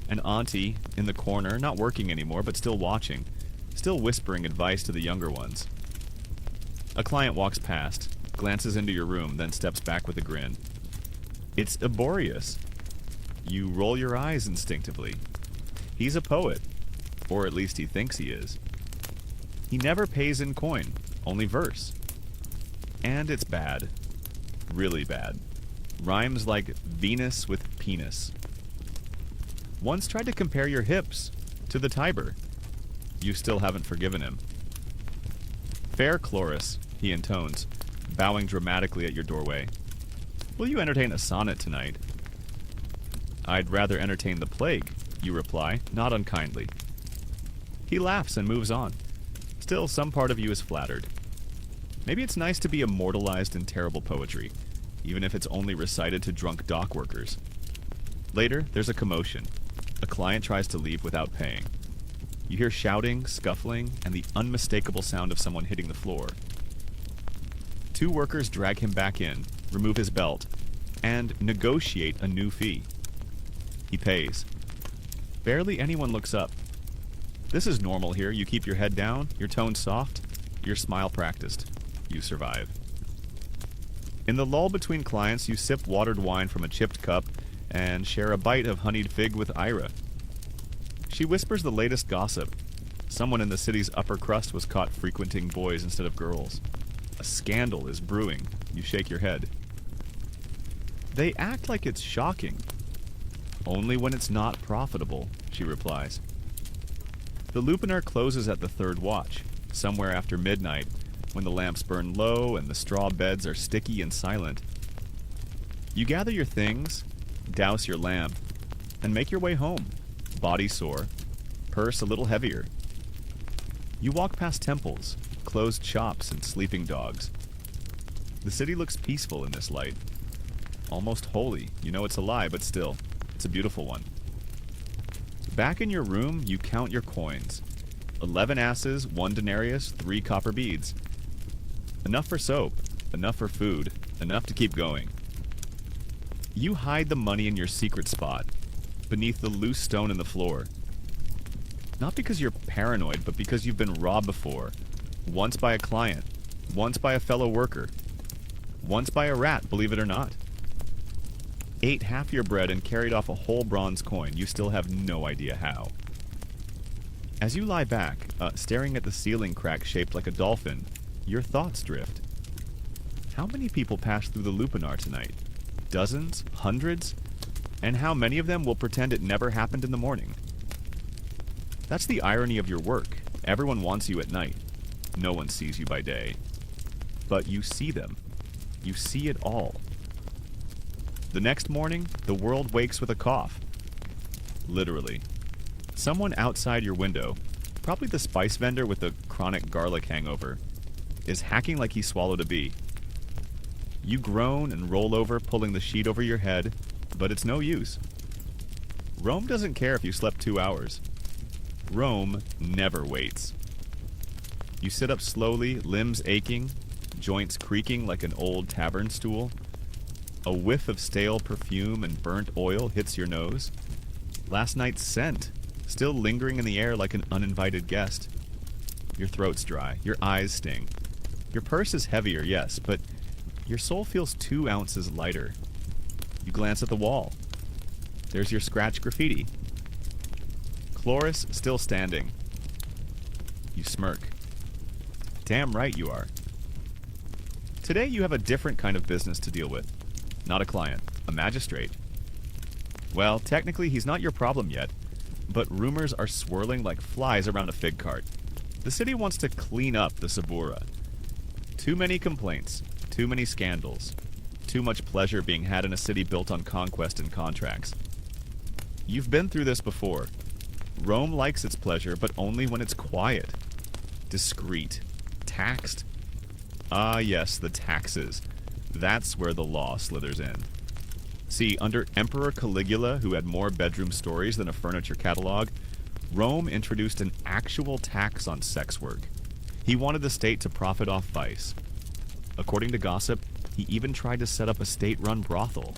And Auntie, in the corner, not working anymore, but still watching, still whispering advice to the younger ones. A client walks past, glances into your room, then steps back with a grin. It's Eborius. You roll your eyes instinctively. He's a poet, or at least he thinks he is. He never pays in coin, only verse. And it's bad. Really bad. Rhymes like Venus with penis. Once tried to compare your hips to the Tiber. You still haven't forgiven him. Fair chloris, he intones, bowing dramatically at your doorway. Will you entertain a sonnet tonight? I'd rather entertain the plague, you reply, not unkindly. He laughs and moves on. Still, some part of you is flattered. Maybe it's nice to be immortalized in terrible poetry, even if it's only recited to drunk dock workers. Later, there's a commotion. A client tries to leave without paying. You hear shouting, scuffling, and the unmistakable sound of someone hitting the floor. 2 workers drag him back in, remove his belt, and negotiate a new fee. He pays. Barely anyone looks up. This is normal here. You keep your head down, your tone soft, your smile practiced. You survive. In the lull between clients, you sip watered wine from a chipped cup and share a bite of honeyed fig with Ira. She whispers the latest gossip. Someone in the city's upper crust was caught frequenting boys instead of girls. A scandal is brewing. You shake your head. They act like it's shocking. Only when it's not profitable, she replies. The Lupinar closes at the 3rd watch, somewhere after midnight, when the lamps burn low and the straw beds are sticky and silent. You gather your things, douse your lamp, and make your way home, body sore, purse a little heavier. You walk past temples, closed shops, and sleeping dogs. The city looks peaceful in this light. Almost holy. You know it's a lie, but still, it's a beautiful one. Back in your room, you count your coins. 11 asses, 1 denarius, 3 copper beads. Enough for soap, enough for food, enough to keep going. You hide the money in your secret spot, beneath the loose stone in the floor. Not because you're paranoid, but because you've been robbed before. Once by a client, once by a fellow worker, once by a rat, believe it or not. Ate half your bread and carried off a whole bronze coin. You still have no idea how. As you lie back, staring at the ceiling crack shaped like a dolphin, your thoughts drift. How many people pass through the Lupinar tonight? Dozens? Hundreds? And how many of them will pretend it never happened in the morning? That's the irony of your work. Everyone wants you at night. No one sees you by day. But you see them. You see it all. The next morning, the world wakes with a cough. Literally. Someone outside your window, probably the spice vendor with the chronic garlic hangover, is hacking like he swallowed a bee. You groan and roll over, pulling the sheet over your head, but it's no use. Rome doesn't care if you slept 2 hours. Rome never waits. You sit up slowly, limbs aching, joints creaking like an old tavern stool. A whiff of stale perfume and burnt oil hits your nose. Last night's scent, still lingering in the air like an uninvited guest. Your throat's dry, your eyes sting. Your purse is heavier, yes, but your soul feels 2 ounces lighter. You glance at the wall. There's your scratch graffiti. Chloris still standing. You smirk. Damn right you are. Today you have a different kind of business to deal with. Not a client, a magistrate. Well, technically he's not your problem yet, but rumors are swirling like flies around a fig cart. The city wants to clean up the Sabura. Too many complaints, too many scandals, too much pleasure being had in a city built on conquest and contracts. You've been through this before. Rome likes its pleasure, but only when it's quiet, discreet, taxed. Ah, yes, the taxes. That's where the law slithers in. See, under Emperor Caligula, who had more bedroom stories than a furniture catalog, Rome introduced an actual tax on sex work. He wanted the state to profit off vice. According to gossip, he even tried to set up a state-run brothel.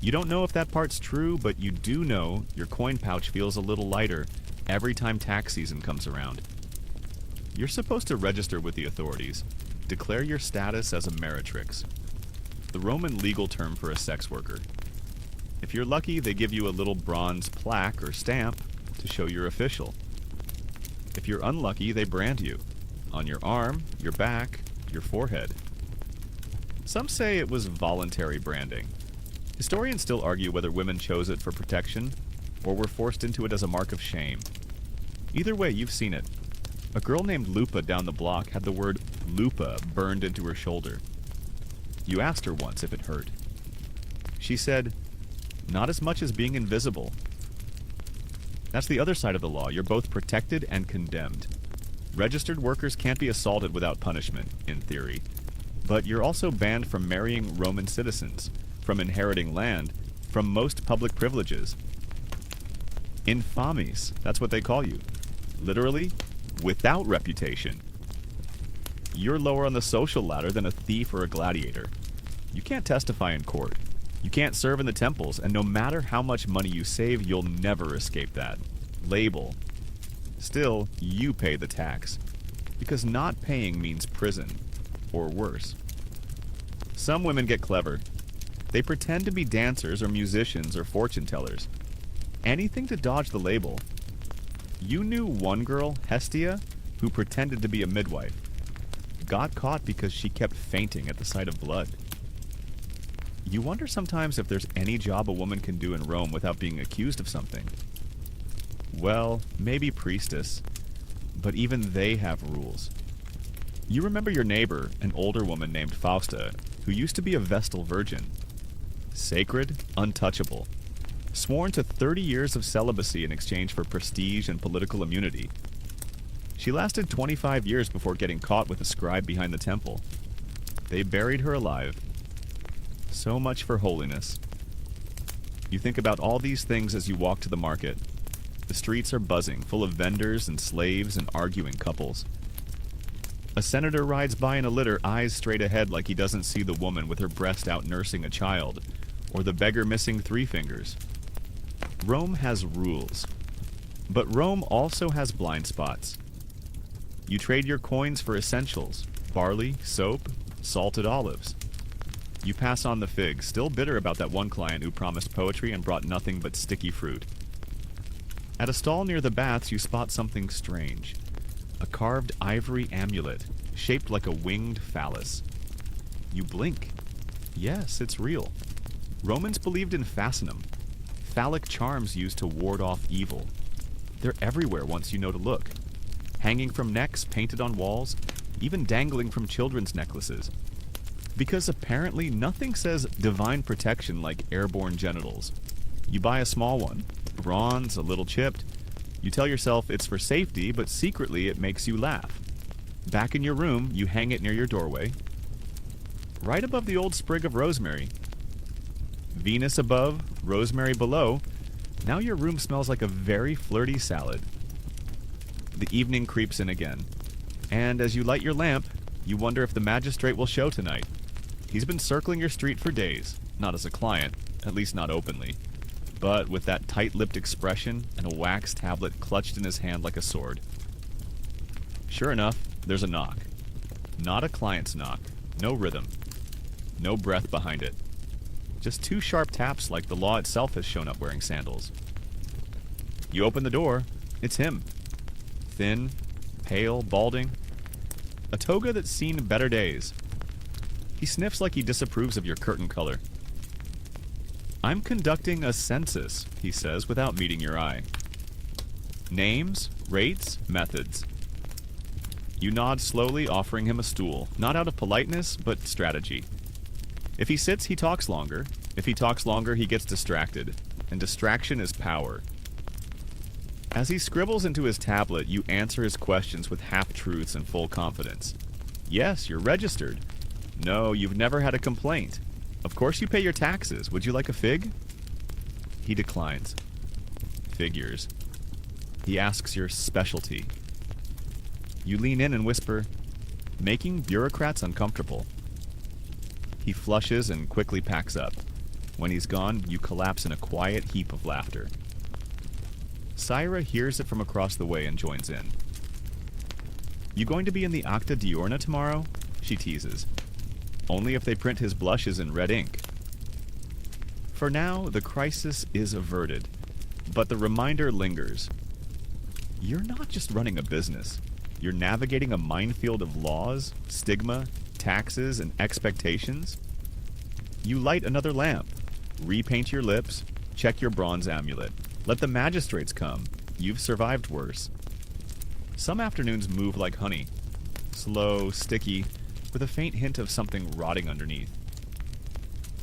You don't know if that part's true, but you do know your coin pouch feels a little lighter every time tax season comes around. You're supposed to register with the authorities. Declare your status as a meretrix, the Roman legal term for a sex worker. If you're lucky, they give you a little bronze plaque or stamp to show you're official. If you're unlucky, they brand you on your arm, your back, your forehead. Some say it was voluntary branding. Historians still argue whether women chose it for protection or were forced into it as a mark of shame. Either way, you've seen it. A girl named Lupa down the block had the word Lupa burned into her shoulder. You asked her once if it hurt. She said, "Not as much as being invisible." That's the other side of the law. You're both protected and condemned. Registered workers can't be assaulted without punishment, in theory. But you're also banned from marrying Roman citizens, from inheriting land, from most public privileges. Infames, that's what they call you. Literally, without reputation. You're lower on the social ladder than a thief or a gladiator. You can't testify in court. You can't serve in the temples, and no matter how much money you save, you'll never escape that label. Still, you pay the tax, because not paying means prison, or worse. Some women get clever. They pretend to be dancers or musicians or fortune tellers. Anything to dodge the label. You knew one girl, Hestia, who pretended to be a midwife. Got caught because she kept fainting at the sight of blood. You wonder sometimes if there's any job a woman can do in Rome without being accused of something. Well, maybe priestess, but even they have rules. You remember your neighbor, an older woman named Fausta, who used to be a Vestal virgin. Sacred, untouchable. Sworn to 30 years of celibacy in exchange for prestige and political immunity. She lasted 25 years before getting caught with a scribe behind the temple. They buried her alive. So much for holiness. You think about all these things as you walk to the market. The streets are buzzing, full of vendors and slaves and arguing couples. A senator rides by in a litter, eyes straight ahead like he doesn't see the woman with her breast out nursing a child, or the beggar missing 3 fingers. Rome has rules. But Rome also has blind spots. You trade your coins for essentials, barley, soap, salted olives. You pass on the figs, still bitter about that one client who promised poetry and brought nothing but sticky fruit. At a stall near the baths, you spot something strange. A carved ivory amulet, shaped like a winged phallus. You blink. Yes, it's real. Romans believed in fascinum, phallic charms used to ward off evil. They're everywhere once you know to look. Hanging from necks, painted on walls, even dangling from children's necklaces. Because apparently nothing says divine protection like airborne genitals. You buy a small one, bronze, a little chipped. You tell yourself it's for safety, but secretly it makes you laugh. Back in your room, you hang it near your doorway, right above the old sprig of rosemary. Venus above, rosemary below. Now your room smells like a very flirty salad. The evening creeps in again, and as you light your lamp, you wonder if the magistrate will show tonight. He's been circling your street for days, not as a client, at least not openly, but with that tight-lipped expression and a wax tablet clutched in his hand like a sword. Sure enough, there's a knock. Not a client's knock, no rhythm, no breath behind it. Just 2 sharp taps like the law itself has shown up wearing sandals. You open the door, it's him. Thin, pale, balding. A toga that's seen better days. He sniffs like he disapproves of your curtain color. "I'm conducting a census," he says without meeting your eye. Names, rates, methods. You nod slowly, offering him a stool, not out of politeness, but strategy. If he sits, he talks longer. If he talks longer, he gets distracted. And distraction is power. As he scribbles into his tablet, you answer his questions with half-truths and full confidence. Yes, you're registered. No, you've never had a complaint. Of course you pay your taxes. Would you like a fig? He declines. Figures. He asks your specialty. You lean in and whisper, "Making bureaucrats uncomfortable." He flushes and quickly packs up. When he's gone, you collapse in a quiet heap of laughter. Syra hears it from across the way and joins in. "You going to be in the Acta Diurna tomorrow?" she teases. "Only if they print his blushes in red ink." For now, the crisis is averted, but the reminder lingers. You're not just running a business. You're navigating a minefield of laws, stigma, taxes, and expectations. You light another lamp, repaint your lips, check your bronze amulet. Let the magistrates come. You've survived worse. Some afternoons move like honey. Slow, sticky, with a faint hint of something rotting underneath.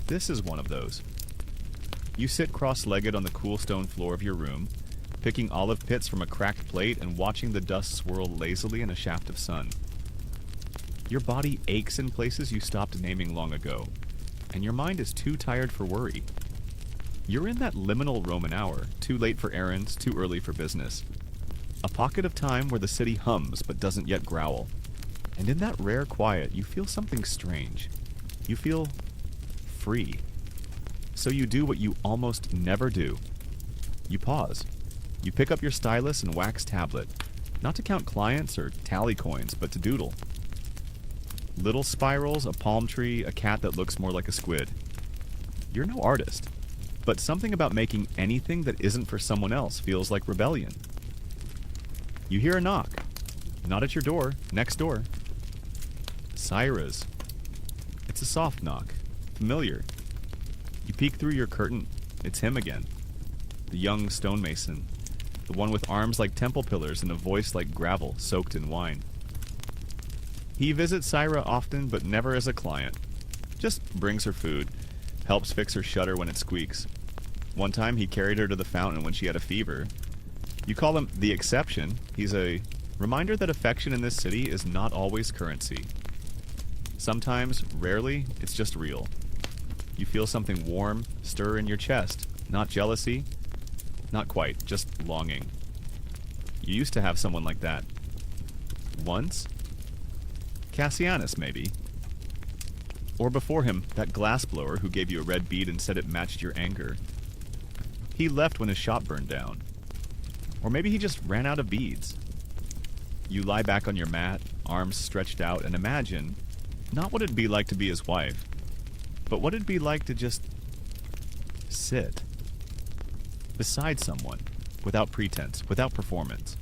This is one of those. You sit cross-legged on the cool stone floor of your room, picking olive pits from a cracked plate and watching the dust swirl lazily in a shaft of sun. Your body aches in places you stopped naming long ago, and your mind is too tired for worry. You're in that liminal Roman hour, too late for errands, too early for business. A pocket of time where the city hums but doesn't yet growl. And in that rare quiet, you feel something strange. You feel free. So you do what you almost never do. You pause. You pick up your stylus and wax tablet, not to count clients or tally coins, but to doodle. Little spirals, a palm tree, a cat that looks more like a squid. You're no artist, but something about making anything that isn't for someone else feels like rebellion. You hear a knock. Not at your door, next door. Syra's. It's a soft knock, familiar. You peek through your curtain. It's him again. The young stonemason. The one with arms like temple pillars and a voice like gravel soaked in wine. He visits Syra often, but never as a client. Just brings her food, helps fix her shutter when it squeaks. One time he carried her to the fountain when she had a fever. You call him the exception. He's a reminder that affection in this city is not always currency. Sometimes, rarely, it's just real. You feel something warm stir in your chest. Not jealousy. Not quite, just longing. You used to have someone like that. Once? Cassianus, maybe. Or before him, that glassblower who gave you a red bead and said it matched your anger. He left when his shop burned down. Or maybe he just ran out of beads. You lie back on your mat, arms stretched out, and imagine not what it'd be like to be his wife, but what it'd be like to just sit beside someone, without pretense, without performance.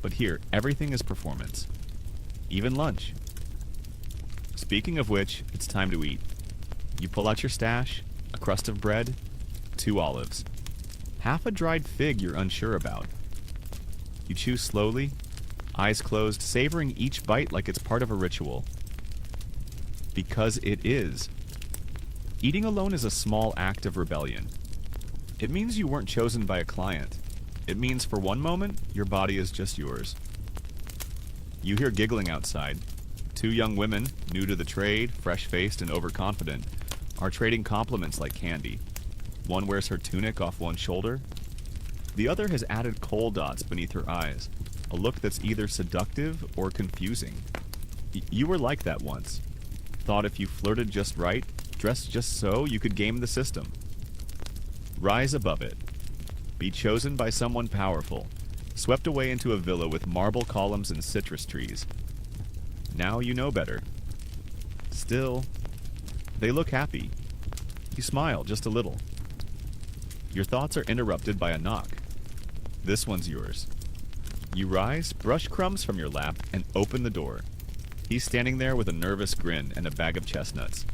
But here, everything is performance. Even lunch. Speaking of which, it's time to eat. You pull out your stash, a crust of bread, 2 olives. Half a dried fig you're unsure about. You chew slowly, eyes closed, savoring each bite like it's part of a ritual. Because it is. Eating alone is a small act of rebellion. It means you weren't chosen by a client. It means for one moment, your body is just yours. You hear giggling outside. 2 young women, new to the trade, fresh-faced and overconfident, are trading compliments like candy. One wears her tunic off one shoulder. The other has added coal dots beneath her eyes, a look that's either seductive or confusing. You were like that once. Thought if you flirted just right, dressed just so, you could game the system. Rise above it. Be chosen by someone powerful, swept away into a villa with marble columns and citrus trees. Now you know better. Still, they look happy. You smile just a little. Your thoughts are interrupted by a knock. This one's yours. You rise, brush crumbs from your lap, and open the door. He's standing there with a nervous grin and a bag of chestnuts.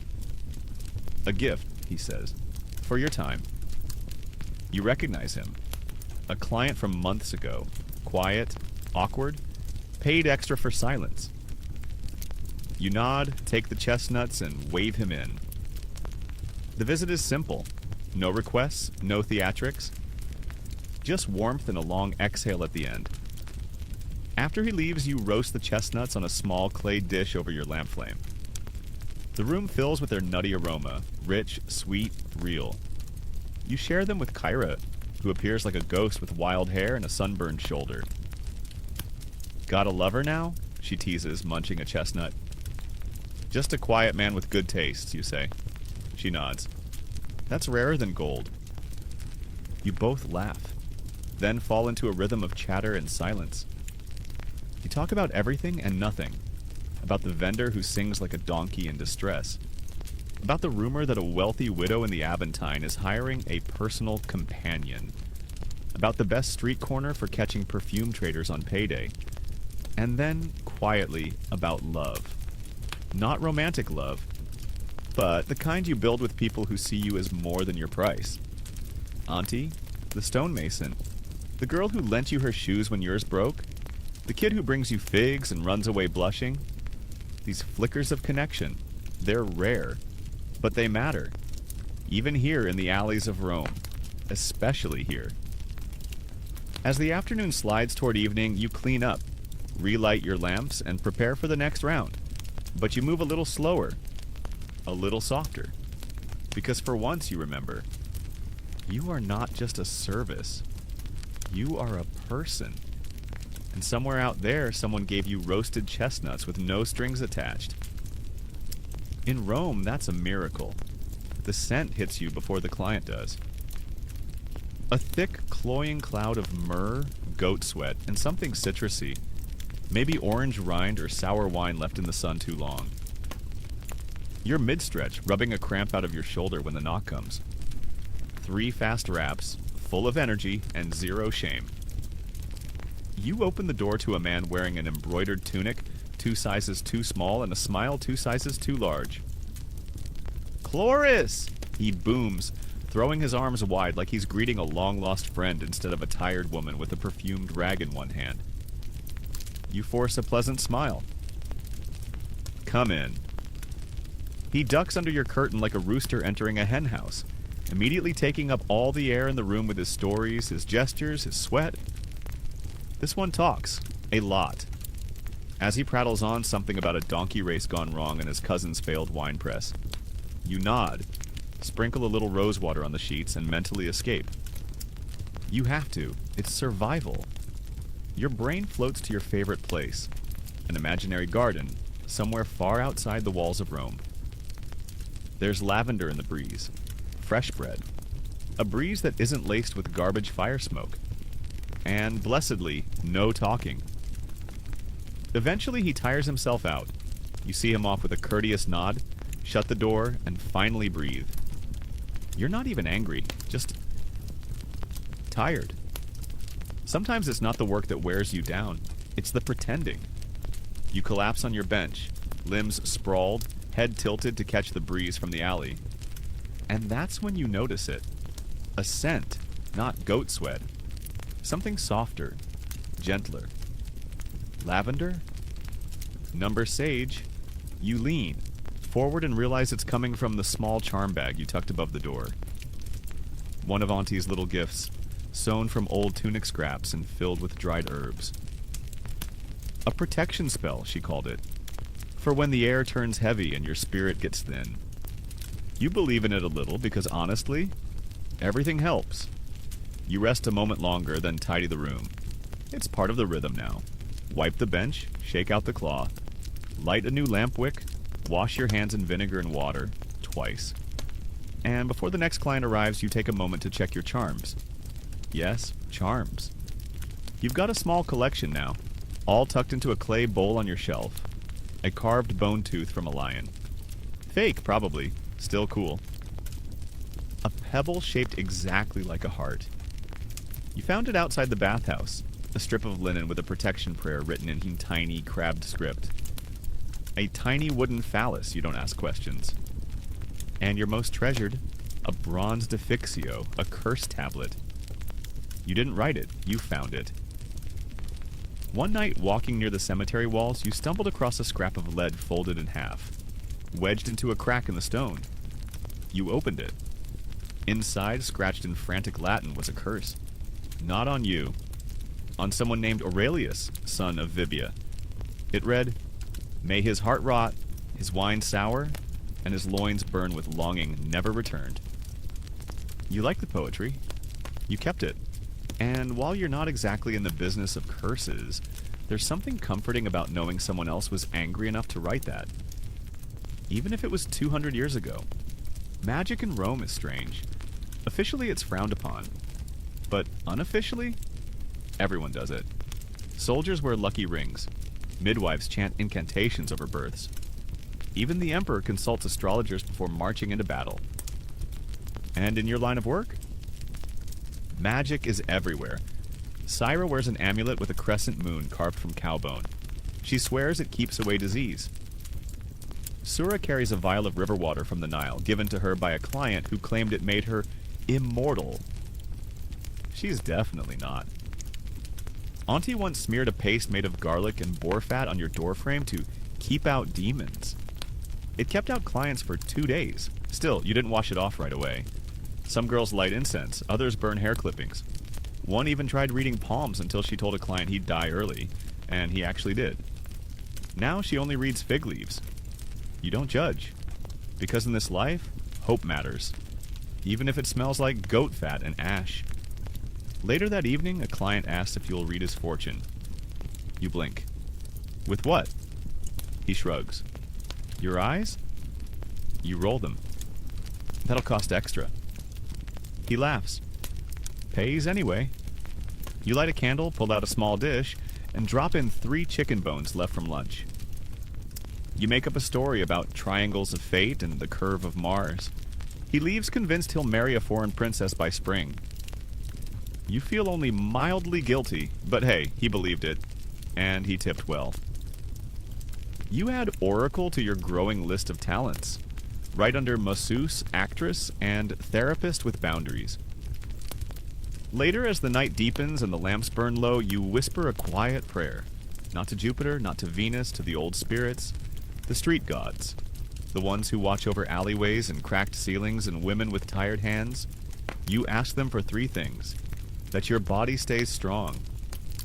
A gift, he says, for your time. You recognize him. A client from months ago. Quiet, awkward, paid extra for silence. You nod, take the chestnuts, and wave him in. The visit is simple. No requests, no theatrics. Just warmth and a long exhale at the end. After he leaves, you roast the chestnuts on a small clay dish over your lamp flame. The room fills with their nutty aroma, rich, sweet, real. You share them with Kyra, who appears like a ghost with wild hair and a sunburned shoulder. Got a lover now? She teases, munching a chestnut. Just a quiet man with good tastes, you say. She nods. That's rarer than gold. You both laugh, then fall into a rhythm of chatter and silence. You talk about everything and nothing. About the vendor who sings like a donkey in distress. About the rumor that a wealthy widow in the Aventine is hiring a personal companion. About the best street corner for catching perfume traders on payday. And then, quietly, about love. Not romantic love, but the kind you build with people who see you as more than your price. Auntie, the stonemason, the girl who lent you her shoes when yours broke, the kid who brings you figs and runs away blushing. These flickers of connection, they're rare, but they matter. Even here in the alleys of Rome, especially here. As the afternoon slides toward evening, you clean up, relight your lamps, and prepare for the next round. But you move a little slower, a little softer. Because for once, you remember, you are not just a service. You are a person. And somewhere out there, someone gave you roasted chestnuts with no strings attached. In Rome, that's a miracle. The scent hits you before the client does. A thick, cloying cloud of myrrh, goat sweat, and something citrusy. Maybe orange rind or sour wine left in the sun too long. You're mid-stretch, rubbing a cramp out of your shoulder when the knock comes. 3 fast raps, full of energy and zero shame. You open the door to a man wearing an embroidered tunic, 2 sizes too small, and a smile 2 sizes too large. "Chloris!" he booms, throwing his arms wide like he's greeting a long-lost friend instead of a tired woman with a perfumed rag in one hand. You force a pleasant smile. "Come in." He ducks under your curtain like a rooster entering a hen house, immediately taking up all the air in the room with his stories, his gestures, his sweat. This one talks. A lot. As he prattles on something about a donkey race gone wrong and his cousin's failed wine press. You nod, sprinkle a little rose water on the sheets, and mentally escape. You have to. It's survival. Your brain floats to your favorite place, an imaginary garden, somewhere far outside the walls of Rome. There's lavender in the breeze, fresh bread, a breeze that isn't laced with garbage fire smoke, and, blessedly, no talking. Eventually he tires himself out. You see him off with a courteous nod, shut the door, and finally breathe. You're not even angry, just tired. Sometimes it's not the work that wears you down, it's the pretending. You collapse on your bench, limbs sprawled, head tilted to catch the breeze from the alley. And that's when you notice it. A scent, not goat sweat. Something softer, gentler. Lavender? Number sage. You lean forward and realize it's coming from the small charm bag you tucked above the door. One of Auntie's little gifts, sewn from old tunic scraps and filled with dried herbs. A protection spell, she called it, for when the air turns heavy and your spirit gets thin. You believe in it a little because, honestly, everything helps. You rest a moment longer, then tidy the room. It's part of the rhythm now. Wipe the bench, shake out the cloth, light a new lamp wick, wash your hands in vinegar and water, twice. And before the next client arrives, you take a moment to check your charms. Yes, charms. You've got a small collection now, all tucked into a clay bowl on your shelf. A carved bone tooth from a lion. Fake, probably. Still cool. A pebble shaped exactly like a heart. You found it outside the bathhouse, a strip of linen with a protection prayer written in tiny, crabbed script. A tiny wooden phallus, you don't ask questions. And your most treasured, a bronze defixio, a curse tablet. You didn't write it, you found it. One night, walking near the cemetery walls, you stumbled across a scrap of lead folded in half, wedged into a crack in the stone. You opened it. Inside, scratched in frantic Latin, was a curse. Not on you. On someone named Aurelius, son of Vibia. It read, "May his heart rot, his wine sour, and his loins burn with longing never returned." You liked the poetry. You kept it. And while you're not exactly in the business of curses, there's something comforting about knowing someone else was angry enough to write that. Even if it was 200 years ago. Magic in Rome is strange. Officially, it's frowned upon. But unofficially, everyone does it. Soldiers wear lucky rings. Midwives chant incantations over births. Even the emperor consults astrologers before marching into battle. And in your line of work? Magic is everywhere. Syra wears an amulet with a crescent moon carved from cowbone. She swears it keeps away disease. Sura carries a vial of river water from the Nile, given to her by a client who claimed it made her immortal. She's definitely not. Auntie once smeared a paste made of garlic and boar fat on your doorframe to keep out demons. It kept out clients for 2 days. Still, you didn't wash it off right away. Some girls light incense, others burn hair clippings. One even tried reading palms until she told a client he'd die early, and he actually did. Now she only reads fig leaves. You don't judge, because in this life, hope matters, even if it smells like goat fat and ash. Later that evening, a client asks if you'll read his fortune. You blink. With what? He shrugs. Your eyes? You roll them. That'll cost extra. He laughs. Pays anyway. You light a candle, pull out a small dish, and drop in 3 chicken bones left from lunch. You make up a story about triangles of fate and the curve of Mars. He leaves convinced he'll marry a foreign princess by spring. You feel only mildly guilty, but hey, he believed it, and he tipped well. You add oracle to your growing list of talents, right under masseuse, actress, and therapist with boundaries. Later, as the night deepens and the lamps burn low, you whisper a quiet prayer. Not to Jupiter, not to Venus, to the old spirits, the street gods, the ones who watch over alleyways and cracked ceilings and women with tired hands. You ask them for 3 things. That your body stays strong,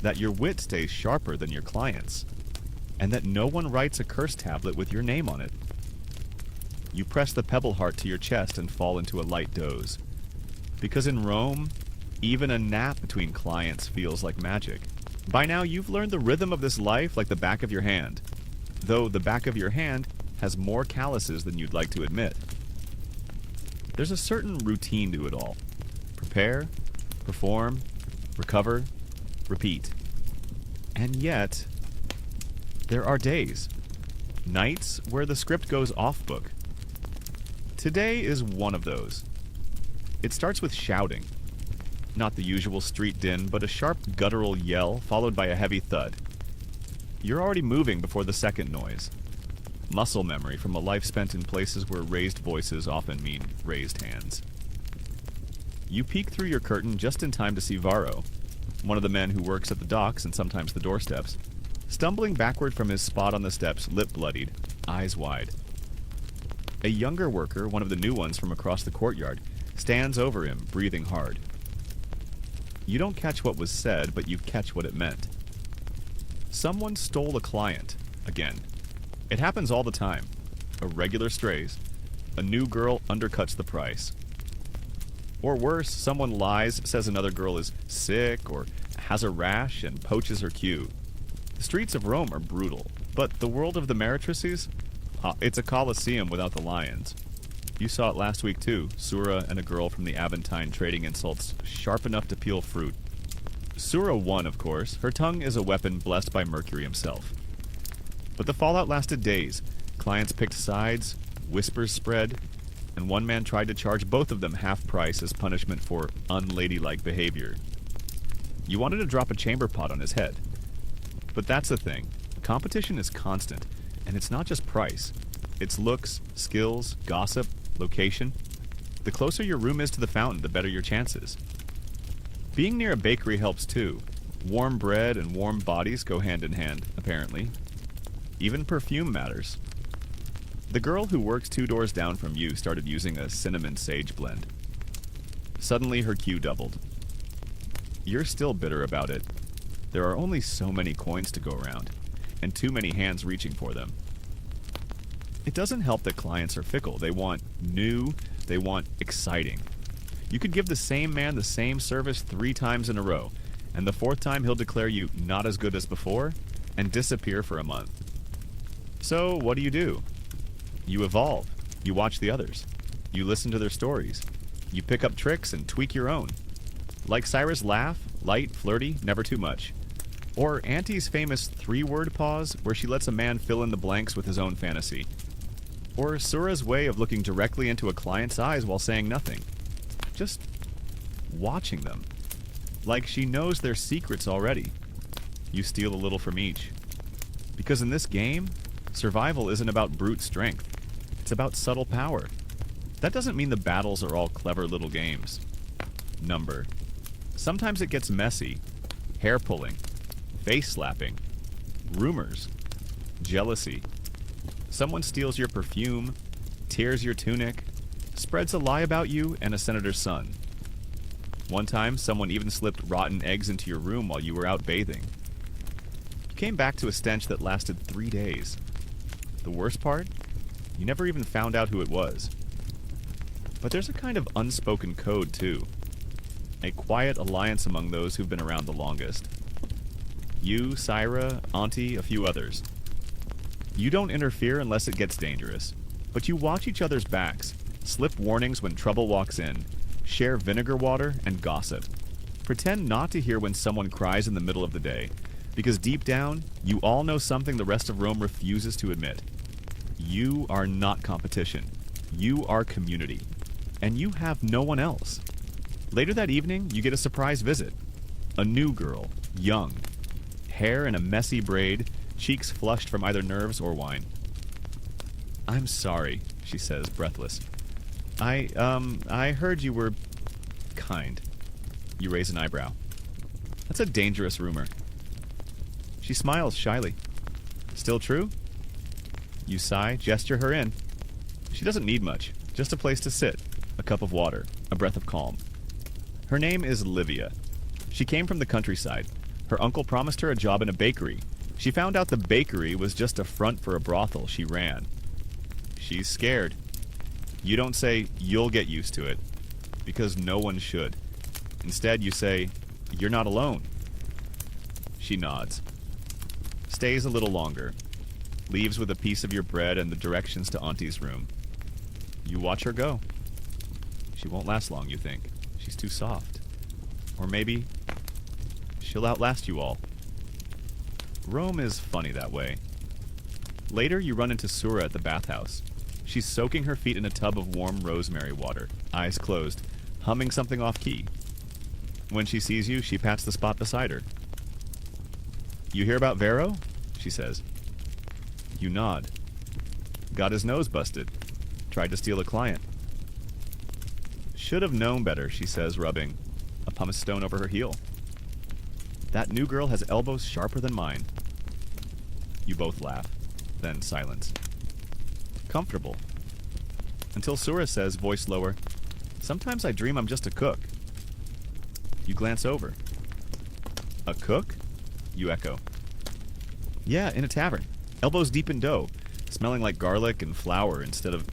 that your wit stays sharper than your client's, and that no one writes a curse tablet with your name on it. You press the pebble heart to your chest and fall into a light doze. Because in Rome, even a nap between clients feels like magic. By now, you've learned the rhythm of this life like the back of your hand, though the back of your hand has more calluses than you'd like to admit. There's a certain routine to it all. Prepare, perform, recover, repeat. And yet, there are days, nights where the script goes off book. Today is one of those. It starts with shouting. Not the usual street din, but a sharp guttural yell followed by a heavy thud. You're already moving before the second noise. Muscle memory from a life spent in places where raised voices often mean raised hands. You peek through your curtain just in time to see Varro, one of the men who works at the docks and sometimes the doorsteps, stumbling backward from his spot on the steps, lip bloodied, eyes wide. A younger worker, one of the new ones from across the courtyard, stands over him, breathing hard. You don't catch what was said, but you catch what it meant. Someone stole a client, again. It happens all the time. Irregular strays. A new girl undercuts the price. Or worse, someone lies, says another girl is sick or has a rash, and poaches her cue. The streets of Rome are brutal, but the world of the meretrices? It's a coliseum without the lions. You saw it last week too, Sura and a girl from the Aventine trading insults sharp enough to peel fruit. Sura won, of course. Her tongue is a weapon blessed by Mercury himself. But the fallout lasted days. Clients picked sides, whispers spread, and one man tried to charge both of them half price as punishment for unladylike behavior. You wanted to drop a chamber pot on his head. But that's the thing. Competition is constant, and it's not just price. It's looks, skills, gossip, location. The closer your room is to the fountain, the better your chances. Being near a bakery helps too. Warm bread and warm bodies go hand in hand, apparently. Even perfume matters. The girl who works 2 doors down from you started using a cinnamon sage blend. Suddenly her queue doubled. You're still bitter about it. There are only so many coins to go around, and too many hands reaching for them. It doesn't help that clients are fickle. They want new, they want exciting. You could give the same man the same service 3 times in a row, and the 4th time he'll declare you not as good as before, and disappear for a month. So what do? You evolve. You watch the others. You listen to their stories. You pick up tricks and tweak your own. Like Cyrus' laugh, light, flirty, never too much. Or Auntie's famous 3-word pause, where she lets a man fill in the blanks with his own fantasy. Or Sura's way of looking directly into a client's eyes while saying nothing. Just watching them. Like she knows their secrets already. You steal a little from each. Because in this game, survival isn't about brute strength. It's about subtle power. That doesn't mean the battles are all clever little games. Number. Sometimes it gets messy. Hair pulling. Face slapping. Rumors. Jealousy. Someone steals your perfume, tears your tunic, spreads a lie about you and a senator's son. One time, someone even slipped rotten eggs into your room while you were out bathing. You came back to a stench that lasted 3 days. The worst part? You never even found out who it was. But there's a kind of unspoken code, too. A quiet alliance among those who've been around the longest. You, Syra, Auntie, a few others. You don't interfere unless it gets dangerous, but you watch each other's backs, slip warnings when trouble walks in, share vinegar water, and gossip. Pretend not to hear when someone cries in the middle of the day, because deep down, you all know something the rest of Rome refuses to admit. You are not competition. You are community. And you have no one else. Later that evening, you get a surprise visit. A new girl, young, hair in a messy braid, cheeks flushed from either nerves or wine. "I'm sorry," she says, breathless. I heard you were kind." You raise an eyebrow. "That's a dangerous rumor." She smiles shyly. "Still true?" You sigh, gesture her in. She doesn't need much, just a place to sit, a cup of water, a breath of calm. Her name is Livia. She came from the countryside. Her uncle promised her a job in a bakery. She found out the bakery was just a front for a brothel she ran. She's scared. You don't say, "You'll get used to it," because no one should. Instead, you say, "You're not alone." She nods. Stays a little longer. Leaves with a piece of your bread and the directions to Auntie's room. You watch her go. She won't last long, you think. She's too soft. Or maybe she'll outlast you all. Rome is funny that way. Later, you run into Sura at the bathhouse. She's soaking her feet in a tub of warm rosemary water, eyes closed, humming something off-key. When she sees you, she pats the spot beside her. "You hear about Vero?" she says. You nod. "Got his nose busted. Tried to steal a client." "Should have known better," she says, rubbing a pumice stone over her heel. "That new girl has elbows sharper than mine." You both laugh. Then silence. Comfortable. Until Sura says, voice lower, "Sometimes I dream I'm just a cook." You glance over. "A cook?" You echo. "Yeah, in a tavern. Elbows deep in dough, smelling like garlic and flour instead of..."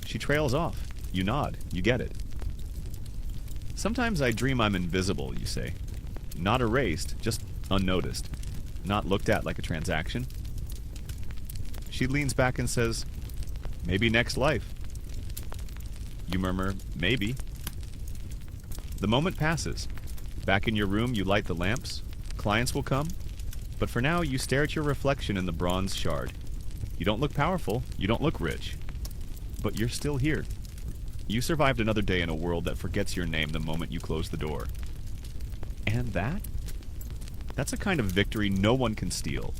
She trails off. You nod. You get it. "Sometimes I dream I'm invisible," you say. Not erased, just unnoticed. Not looked at like a transaction. She leans back and says, "Maybe next life." You murmur, "Maybe." The moment passes. Back in your room, you light the lamps. Clients will come. But for now, you stare at your reflection in the bronze shard. You don't look powerful. You don't look rich. But you're still here. You survived another day in a world that forgets your name the moment you close the door. And that? That's a kind of victory no one can steal.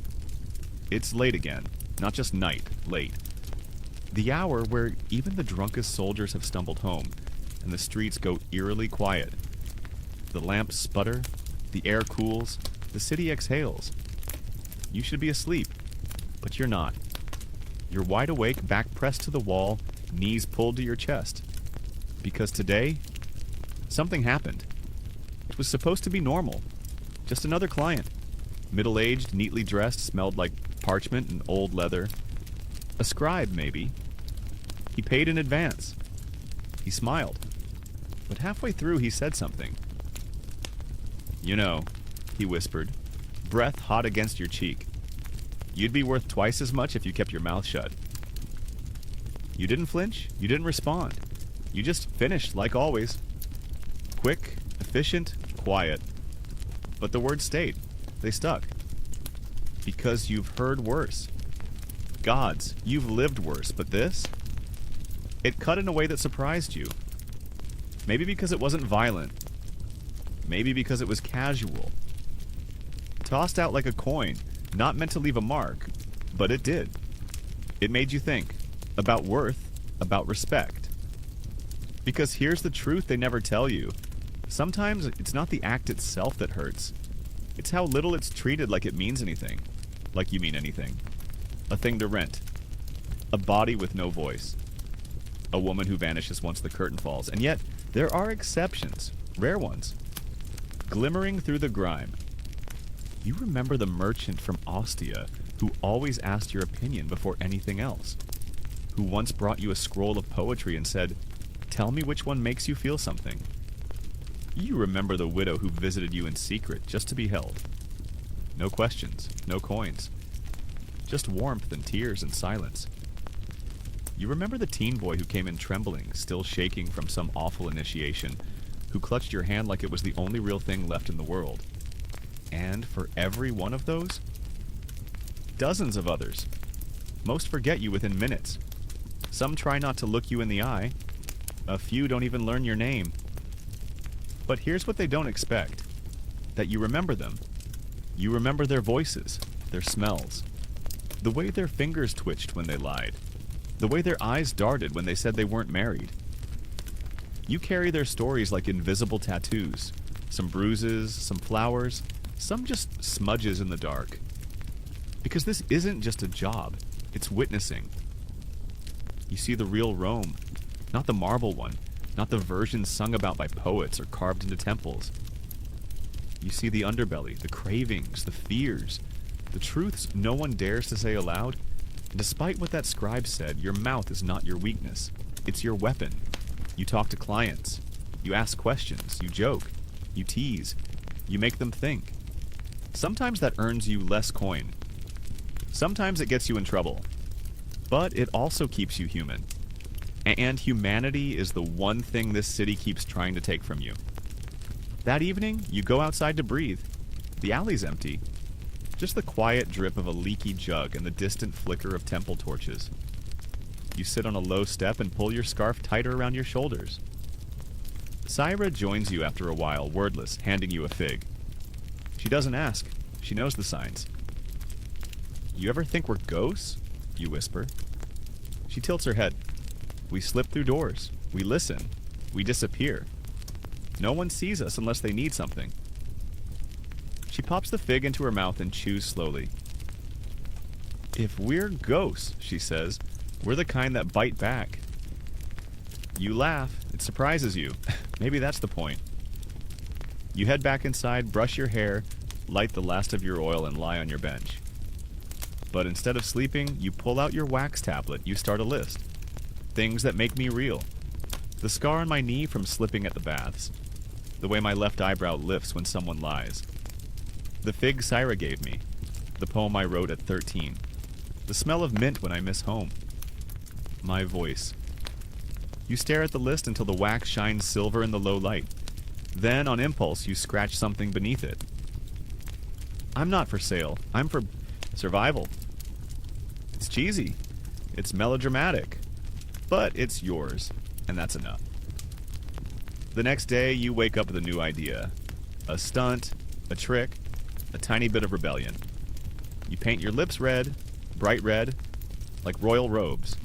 It's late again. Not just night, late. The hour where even the drunkest soldiers have stumbled home, and the streets go eerily quiet. The lamps sputter, the air cools, the city exhales. You should be asleep, but you're not. You're wide awake, back pressed to the wall, knees pulled to your chest. Because today, something happened. It was supposed to be normal. Just another client. Middle-aged, neatly dressed, smelled like parchment and old leather. A scribe, maybe. He paid in advance. He smiled. But halfway through, he said something. "You know," he whispered, breath hot against your cheek. "You'd be worth twice as much if you kept your mouth shut." You didn't flinch. You didn't respond. You just finished, like always. Quick, efficient, quiet. But the words stayed. They stuck. Because you've heard worse. Gods, you've lived worse, but this? It cut in a way that surprised you. Maybe because it wasn't violent. Maybe because it was casual. Tossed out like a coin, not meant to leave a mark, but it did. It made you think about worth, about respect. Because here's the truth they never tell you. Sometimes it's not the act itself that hurts. It's how little it's treated like it means anything. Like you mean anything. A thing to rent. A body with no voice. A woman who vanishes once the curtain falls. And yet, there are exceptions. Rare ones. Glimmering through the grime. You remember the merchant from Ostia who always asked your opinion before anything else. Who once brought you a scroll of poetry and said, "Tell me which one makes you feel something." You remember the widow who visited you in secret just to be held. No questions, no coins. Just warmth and tears and silence. You remember the teen boy who came in trembling, still shaking from some awful initiation, who clutched your hand like it was the only real thing left in the world. And for every one of those, dozens of others. Most forget you within minutes. Some try not to look you in the eye. A few don't even learn your name. But here's what they don't expect. That you remember them. You remember their voices, their smells. The way their fingers twitched when they lied. The way their eyes darted when they said they weren't married. You carry their stories like invisible tattoos. Some bruises, some flowers, some just smudges in the dark. Because this isn't just a job, it's witnessing. You see the real Rome, not the marble one, not the version sung about by poets or carved into temples. You see the underbelly, the cravings, the fears, the truths no one dares to say aloud. And despite what that scribe said, your mouth is not your weakness. It's your weapon. You talk to clients. You ask questions. You joke. You tease. You make them think. Sometimes that earns you less coin. Sometimes it gets you in trouble. But it also keeps you human. And humanity is the one thing this city keeps trying to take from you. That evening, you go outside to breathe. The alley's empty. Just the quiet drip of a leaky jug and the distant flicker of temple torches. You sit on a low step and pull your scarf tighter around your shoulders. Syra joins you after a while, wordless, handing you a fig. She doesn't ask. She knows the signs. "You ever think we're ghosts?" you whisper. She tilts her head. "We slip through doors. We listen. We disappear. No one sees us unless they need something." She pops the fig into her mouth and chews slowly. "If we're ghosts," she says, "we're the kind that bite back." You laugh. It surprises you. Maybe that's the point. You head back inside, brush your hair, light the last of your oil, and lie on your bench. But instead of sleeping, you pull out your wax tablet. You start a list. Things that make me real. The scar on my knee from slipping at the baths. The way my left eyebrow lifts when someone lies. The fig Syra gave me. The poem I wrote at 13. The smell of mint when I miss home. My voice. You stare at the list until the wax shines silver in the low light. Then, on impulse, you scratch something beneath it. I'm not for sale. I'm for survival. It's cheesy. It's melodramatic. But it's yours, and that's enough. The next day, you wake up with a new idea. A stunt, a trick, a tiny bit of rebellion. You paint your lips red, bright red, like royal robes,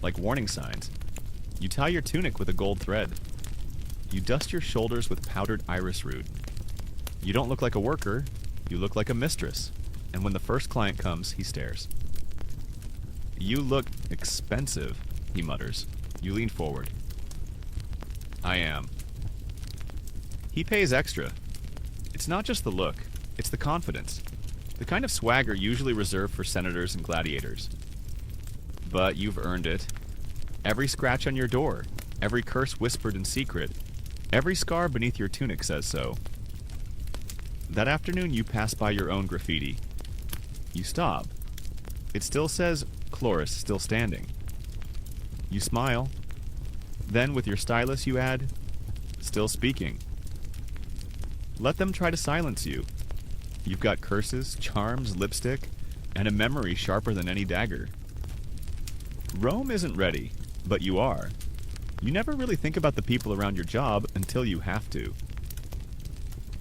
like warning signs. You tie your tunic with a gold thread. You dust your shoulders with powdered iris root. You don't look like a worker, you look like a mistress. And when the first client comes, he stares. "You look expensive," he mutters. You lean forward. "I am." He pays extra. It's not just the look, it's the confidence. The kind of swagger usually reserved for senators and gladiators. But you've earned it. Every scratch on your door, every curse whispered in secret, every scar beneath your tunic says so. That afternoon you pass by your own graffiti. You stop. It still says, "Chloris still standing." You smile. Then with your stylus you add, "Still speaking." Let them try to silence you. You've got curses, charms, lipstick, and a memory sharper than any dagger. Rome isn't ready, but you are. You never really think about the people around your job until you have to.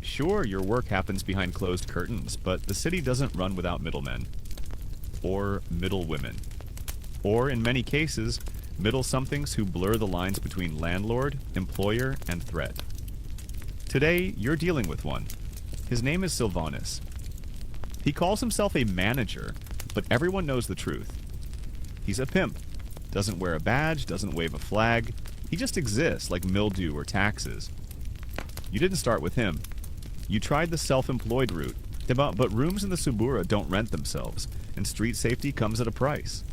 Sure, your work happens behind closed curtains, but the city doesn't run without middlemen. Or middlewomen. Or, in many cases, middle somethings who blur the lines between landlord, employer, and threat. Today, you're dealing with one. His name is Silvanus. He calls himself a manager, but everyone knows the truth. He's a pimp. Doesn't wear a badge, doesn't wave a flag. He just exists like mildew or taxes. You didn't start with him. You tried the self-employed route, but rooms in the Subura don't rent themselves, and street safety comes at a price.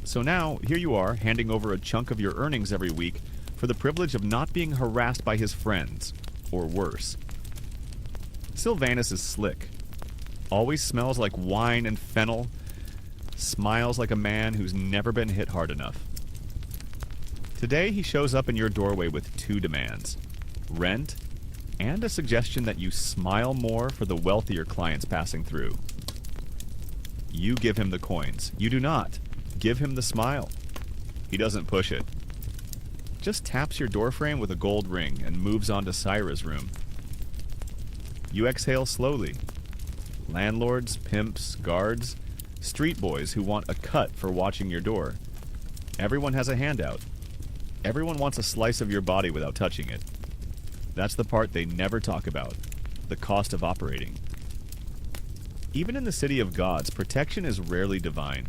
So now, here you are, handing over a chunk of your earnings every week for the privilege of not being harassed by his friends, or worse. Silvanus is slick. Always smells like wine and fennel. Smiles like a man who's never been hit hard enough. Today he shows up in your doorway with two demands: rent, and a suggestion that you smile more for the wealthier clients passing through. You give him the coins. You do not. Give him the smile. He doesn't push it. Just taps your doorframe with a gold ring and moves on to Syra's room. You exhale slowly. Landlords, pimps, guards, street boys who want a cut for watching your door. Everyone has a handout. Everyone wants a slice of your body without touching it. That's the part they never talk about, the cost of operating. Even in the city of gods, protection is rarely divine.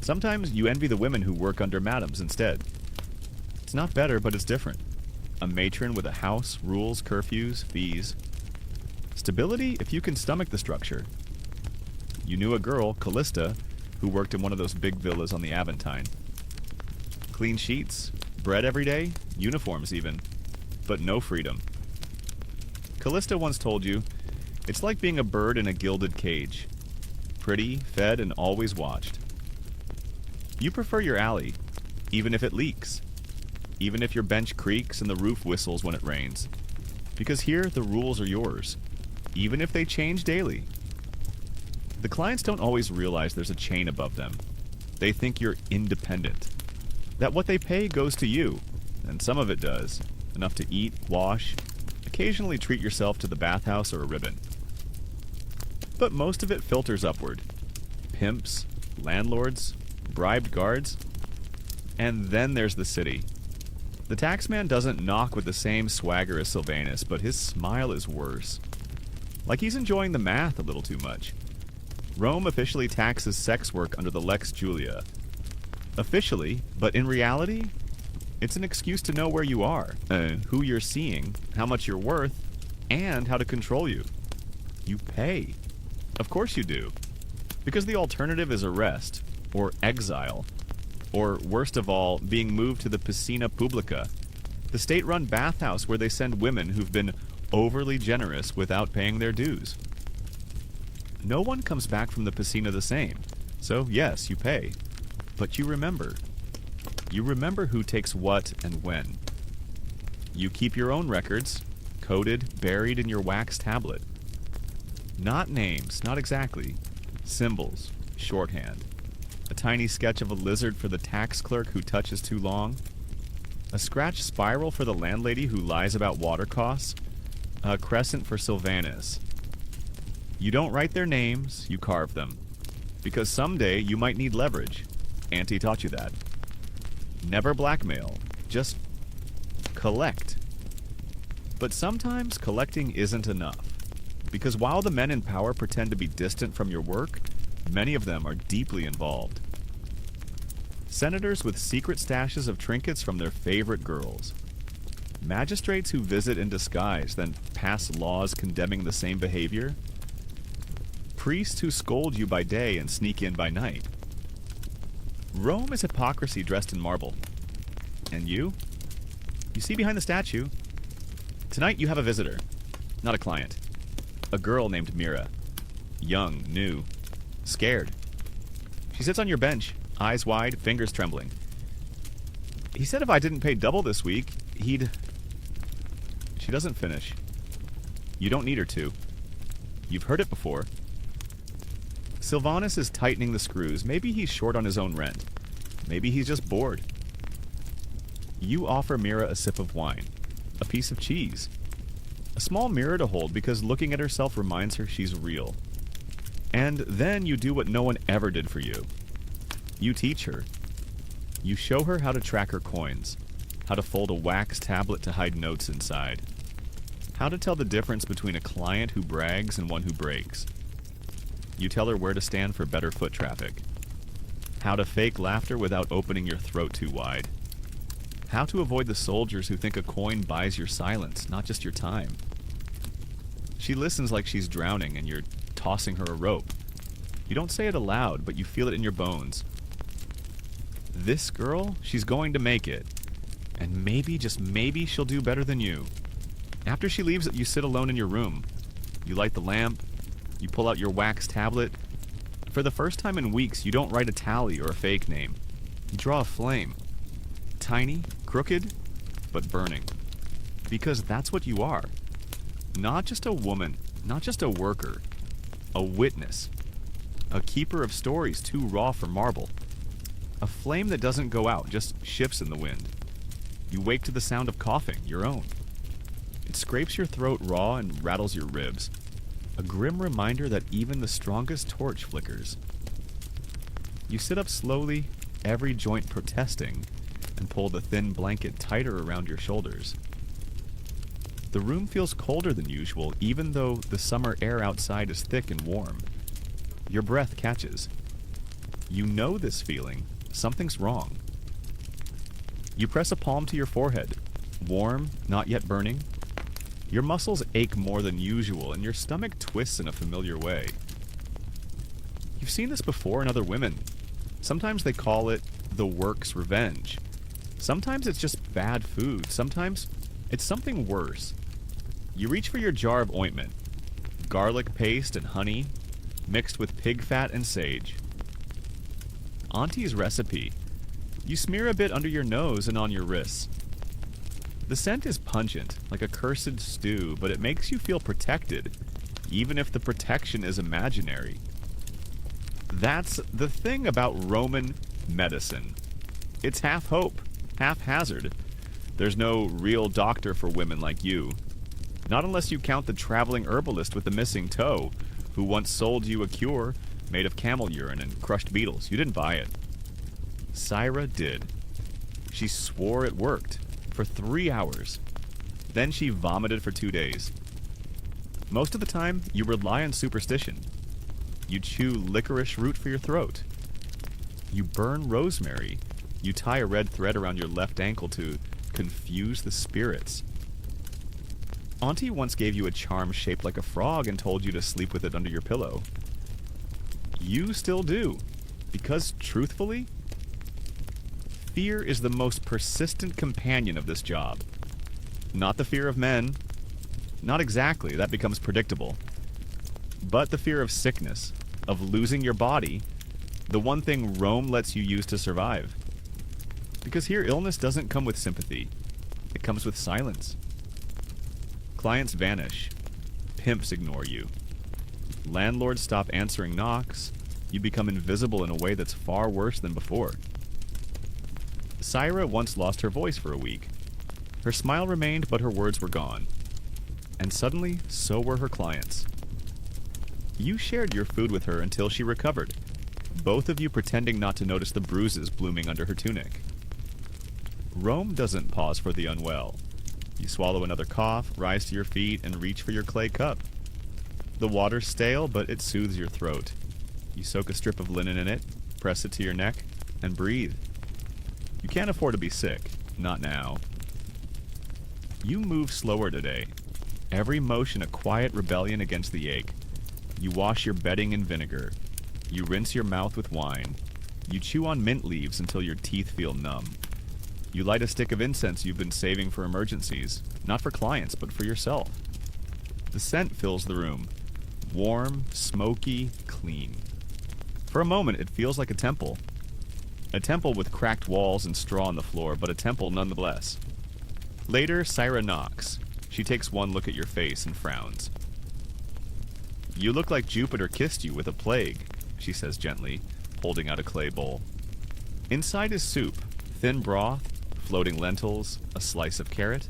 Sometimes you envy the women who work under madams instead. It's not better, but it's different. A matron with a house, rules, curfews, fees. Stability if you can stomach the structure. You knew a girl, Callista, who worked in one of those big villas on the Aventine. Clean sheets, bread every day, uniforms even, but no freedom. Callista once told you, it's like being a bird in a gilded cage. Pretty, fed, and always watched. You prefer your alley, even if it leaks. Even if your bench creaks and the roof whistles when it rains. Because here, the rules are yours, even if they change daily. The clients don't always realize there's a chain above them. They think you're independent. That what they pay goes to you, and some of it does. Enough to eat, wash, occasionally treat yourself to the bathhouse or a ribbon. But most of it filters upward. Pimps, landlords, bribed guards. And then there's the city. The taxman doesn't knock with the same swagger as Silvanus, but his smile is worse. Like he's enjoying the math a little too much. Rome officially taxes sex work under the Lex Julia. Officially, but in reality, it's an excuse to know where you are, who you're seeing, how much you're worth, and how to control you. You pay. Of course you do. Because the alternative is arrest, or exile, or worst of all, being moved to the Piscina Publica, the state-run bathhouse where they send women who've been overly generous without paying their dues. No one comes back from the piscina the same, so yes, you pay. But you remember. You remember who takes what and when. You keep your own records, coded, buried in your wax tablet. Not names, not exactly. Symbols, shorthand. A tiny sketch of a lizard for the tax clerk who touches too long. A scratch spiral for the landlady who lies about water costs. A crescent for Silvanus. You don't write their names, you carve them. Because someday you might need leverage. Auntie taught you that. Never blackmail, just collect. But sometimes collecting isn't enough. Because while the men in power pretend to be distant from your work, many of them are deeply involved. Senators with secret stashes of trinkets from their favorite girls. Magistrates who visit in disguise, then pass laws condemning the same behavior. Priests who scold you by day and sneak in by night. Rome is hypocrisy dressed in marble. And you? You see behind the statue? Tonight you have a visitor. Not a client. A girl named Mira. Young, new, scared. She sits on your bench, eyes wide, fingers trembling. He said if I didn't pay double this week, he'd... She doesn't finish. You don't need her to. You've heard it before. Silvanus is tightening the screws. Maybe he's short on his own rent. Maybe he's just bored. You offer Mira a sip of wine, a piece of cheese, a small mirror to hold because looking at herself reminds her she's real. And then you do what no one ever did for you. You teach her. You show her how to track her coins, how to fold a wax tablet to hide notes inside, how to tell the difference between a client who brags and one who breaks. You tell her where to stand for better foot traffic, how to fake laughter without opening your throat too wide, how to avoid the soldiers who think a coin buys your silence, not just your time. She listens like she's drowning and you're tossing her a rope. You don't say it aloud, but you feel it in your bones. This girl, she's going to make it. And maybe, just maybe, she'll do better than you. After she leaves, you sit alone in your room. You light the lamp. You pull out your wax tablet. For the first time in weeks, you don't write a tally or a fake name. You draw a flame. Tiny, crooked, but burning. Because that's what you are. Not just a woman, not just a worker. A witness. A keeper of stories too raw for marble. A flame that doesn't go out, just shifts in the wind. You wake to the sound of coughing, your own. It scrapes your throat raw and rattles your ribs. A grim reminder that even the strongest torch flickers. You sit up slowly, every joint protesting, and pull the thin blanket tighter around your shoulders. The room feels colder than usual, even though the summer air outside is thick and warm. Your breath catches. You know this feeling. Something's wrong. You press a palm to your forehead. Warm, not yet burning. Your muscles ache more than usual, and your stomach twists in a familiar way. You've seen this before in other women. Sometimes they call it the work's revenge. Sometimes it's just bad food. Sometimes it's something worse. You reach for your jar of ointment. Garlic paste and honey, mixed with pig fat and sage. Auntie's recipe. You smear a bit under your nose and on your wrists. The scent is pungent, like a cursed stew, but it makes you feel protected, even if the protection is imaginary. That's the thing about Roman medicine. It's half hope, half hazard. There's no real doctor for women like you. Not unless you count the traveling herbalist with the missing toe, who once sold you a cure made of camel urine and crushed beetles. You didn't buy it. Syra did. She swore it worked. For 3 hours. Then she vomited for 2 days. Most of the time, you rely on superstition. You chew licorice root for your throat. You burn rosemary. You tie a red thread around your left ankle to confuse the spirits. Auntie once gave you a charm shaped like a frog and told you to sleep with it under your pillow. You still do. Because, truthfully, fear is the most persistent companion of this job. Not the fear of men. Not exactly, that becomes predictable. But the fear of sickness, of losing your body, the one thing Rome lets you use to survive. Because here, illness doesn't come with sympathy. It comes with silence. Clients vanish. Pimps ignore you. Landlords stop answering knocks. You become invisible in a way that's far worse than before. Syra once lost her voice for a week. Her smile remained, but her words were gone. And suddenly, so were her clients. You shared your food with her until she recovered, both of you pretending not to notice the bruises blooming under her tunic. Rome doesn't pause for the unwell. You swallow another cough, rise to your feet, and reach for your clay cup. The water's stale, but it soothes your throat. You soak a strip of linen in it, press it to your neck, and breathe. You can't afford to be sick. Not now. You move slower today. Every motion a quiet rebellion against the ache. You wash your bedding in vinegar. You rinse your mouth with wine. You chew on mint leaves until your teeth feel numb. You light a stick of incense you've been saving for emergencies. Not for clients, but for yourself. The scent fills the room. Warm, smoky, clean. For a moment, it feels like a temple. A temple with cracked walls and straw on the floor, but a temple nonetheless. Later, Syra knocks. She takes one look at your face and frowns. You look like Jupiter kissed you with a plague, she says gently, holding out a clay bowl. Inside is soup, thin broth, floating lentils, a slice of carrot.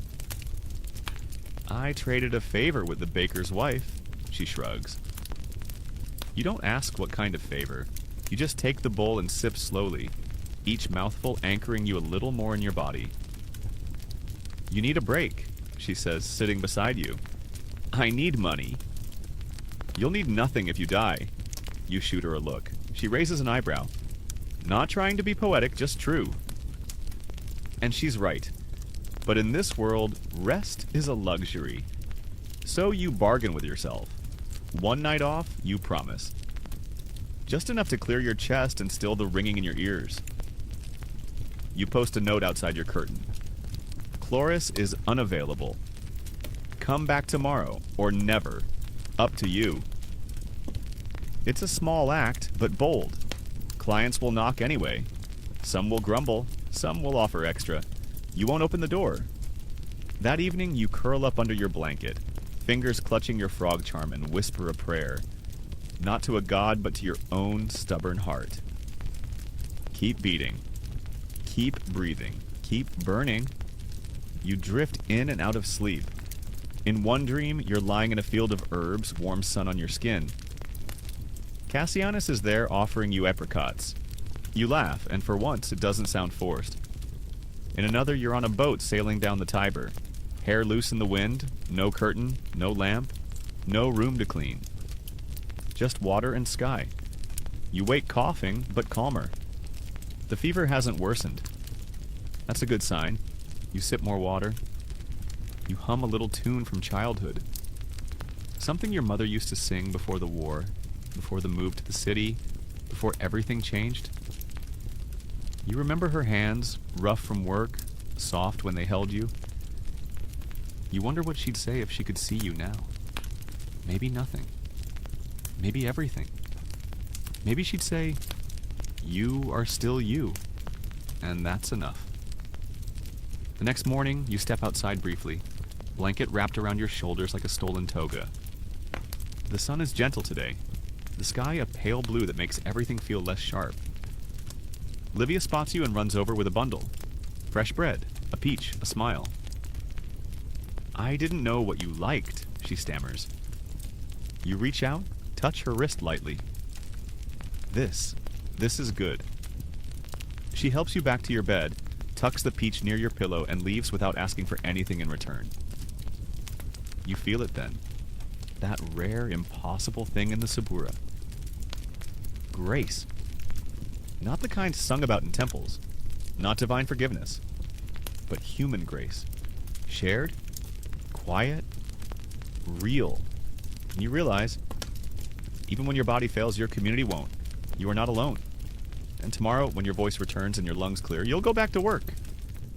I traded a favor with the baker's wife, she shrugs. You don't ask what kind of favor. You just take the bowl and sip slowly, each mouthful anchoring you a little more in your body. You need a break, she says, sitting beside you. I need money. You'll need nothing if you die. You shoot her a look. She raises an eyebrow. Not trying to be poetic, just true. And she's right. But in this world, rest is a luxury. So you bargain with yourself. One night off, you promise. Just enough to clear your chest and still the ringing in your ears. You post a note outside your curtain. Chloris is unavailable. Come back tomorrow, or never. Up to you. It's a small act, but bold. Clients will knock anyway. Some will grumble, some will offer extra. You won't open the door. That evening, you curl up under your blanket, fingers clutching your frog charm, and whisper a prayer. Not to a god, but to your own stubborn heart. Keep beating. Keep breathing. Keep burning. You drift in and out of sleep. In one dream, you're lying in a field of herbs, warm sun on your skin. Cassianus is there offering you apricots. You laugh, and for once, it doesn't sound forced. In another, you're on a boat sailing down the Tiber. Hair loose in the wind, no curtain, no lamp, no room to clean. Just water and sky. You wake coughing, but calmer. The fever hasn't worsened. That's a good sign. You sip more water. You hum a little tune from childhood. Something your mother used to sing before the war, before the move to the city, before everything changed. You remember her hands, rough from work, soft when they held you. You wonder what she'd say if she could see you now. Maybe nothing. Maybe everything. Maybe she'd say, you are still you, and that's enough. The next morning, you step outside briefly, blanket wrapped around your shoulders like a stolen toga. The sun is gentle today, the sky a pale blue that makes everything feel less sharp. Livia spots you and runs over with a bundle. Fresh bread, a peach, a smile. I didn't know what you liked, she stammers. You reach out, touch her wrist lightly. This is good. She helps you back to your bed, tucks the peach near your pillow, and leaves without asking for anything in return. You feel it then. That rare, impossible thing in the Sabura. Grace. Not the kind sung about in temples. Not divine forgiveness. But human grace. Shared, quiet, real. And you realize, even when your body fails, your community won't. You are not alone. And tomorrow, when your voice returns and your lungs clear, you'll go back to work.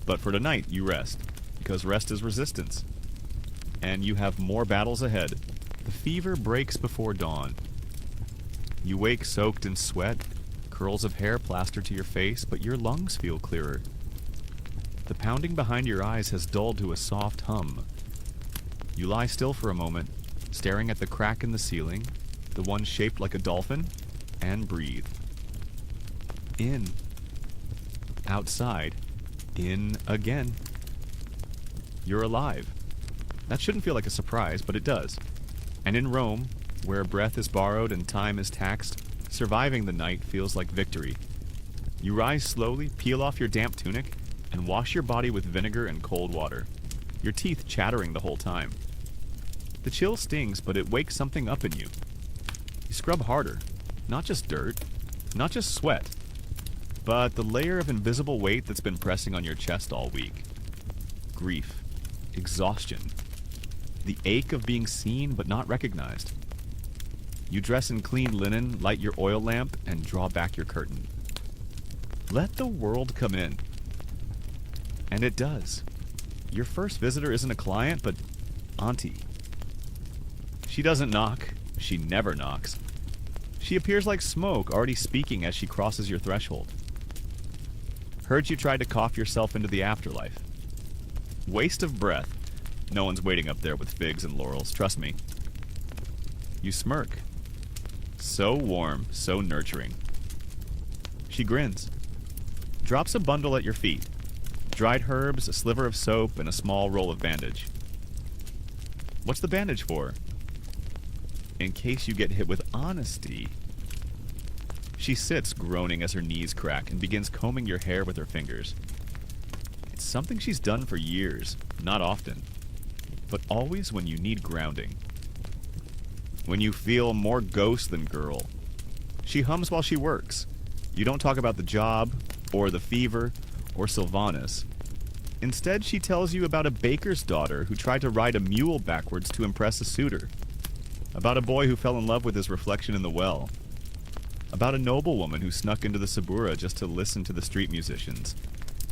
But for tonight, you rest. Because rest is resistance. And you have more battles ahead. The fever breaks before dawn. You wake soaked in sweat, curls of hair plastered to your face, but your lungs feel clearer. The pounding behind your eyes has dulled to a soft hum. You lie still for a moment, staring at the crack in the ceiling, the one shaped like a dolphin, and breathe. In. Outside. In again. You're alive. That shouldn't feel like a surprise, but it does. And in Rome, where breath is borrowed and time is taxed, surviving the night feels like victory. You rise slowly, peel off your damp tunic, and wash your body with vinegar and cold water, your teeth chattering the whole time. The chill stings, but it wakes something up in you. You scrub harder. Not just dirt, not just sweat, but the layer of invisible weight that's been pressing on your chest all week. Grief. Exhaustion. The ache of being seen but not recognized. You dress in clean linen, light your oil lamp, and draw back your curtain. Let the world come in. And it does. Your first visitor isn't a client, but Auntie. She doesn't knock. She never knocks. She appears like smoke, already speaking as she crosses your threshold. Heard you tried to cough yourself into the afterlife. Waste of breath. No one's waiting up there with figs and laurels, trust me. You smirk. So warm, so nurturing. She grins. Drops a bundle at your feet. Dried herbs, a sliver of soap, and a small roll of bandage. What's the bandage for? In case you get hit with honesty. She sits, groaning as her knees crack, and begins combing your hair with her fingers. It's something she's done for years, not often, but always when you need grounding. When you feel more ghost than girl. She hums while she works. You don't talk about the job, or the fever, or Sylvanus. Instead, she tells you about a baker's daughter who tried to ride a mule backwards to impress a suitor. About a boy who fell in love with his reflection in the well. About a noblewoman who snuck into the Sabura just to listen to the street musicians,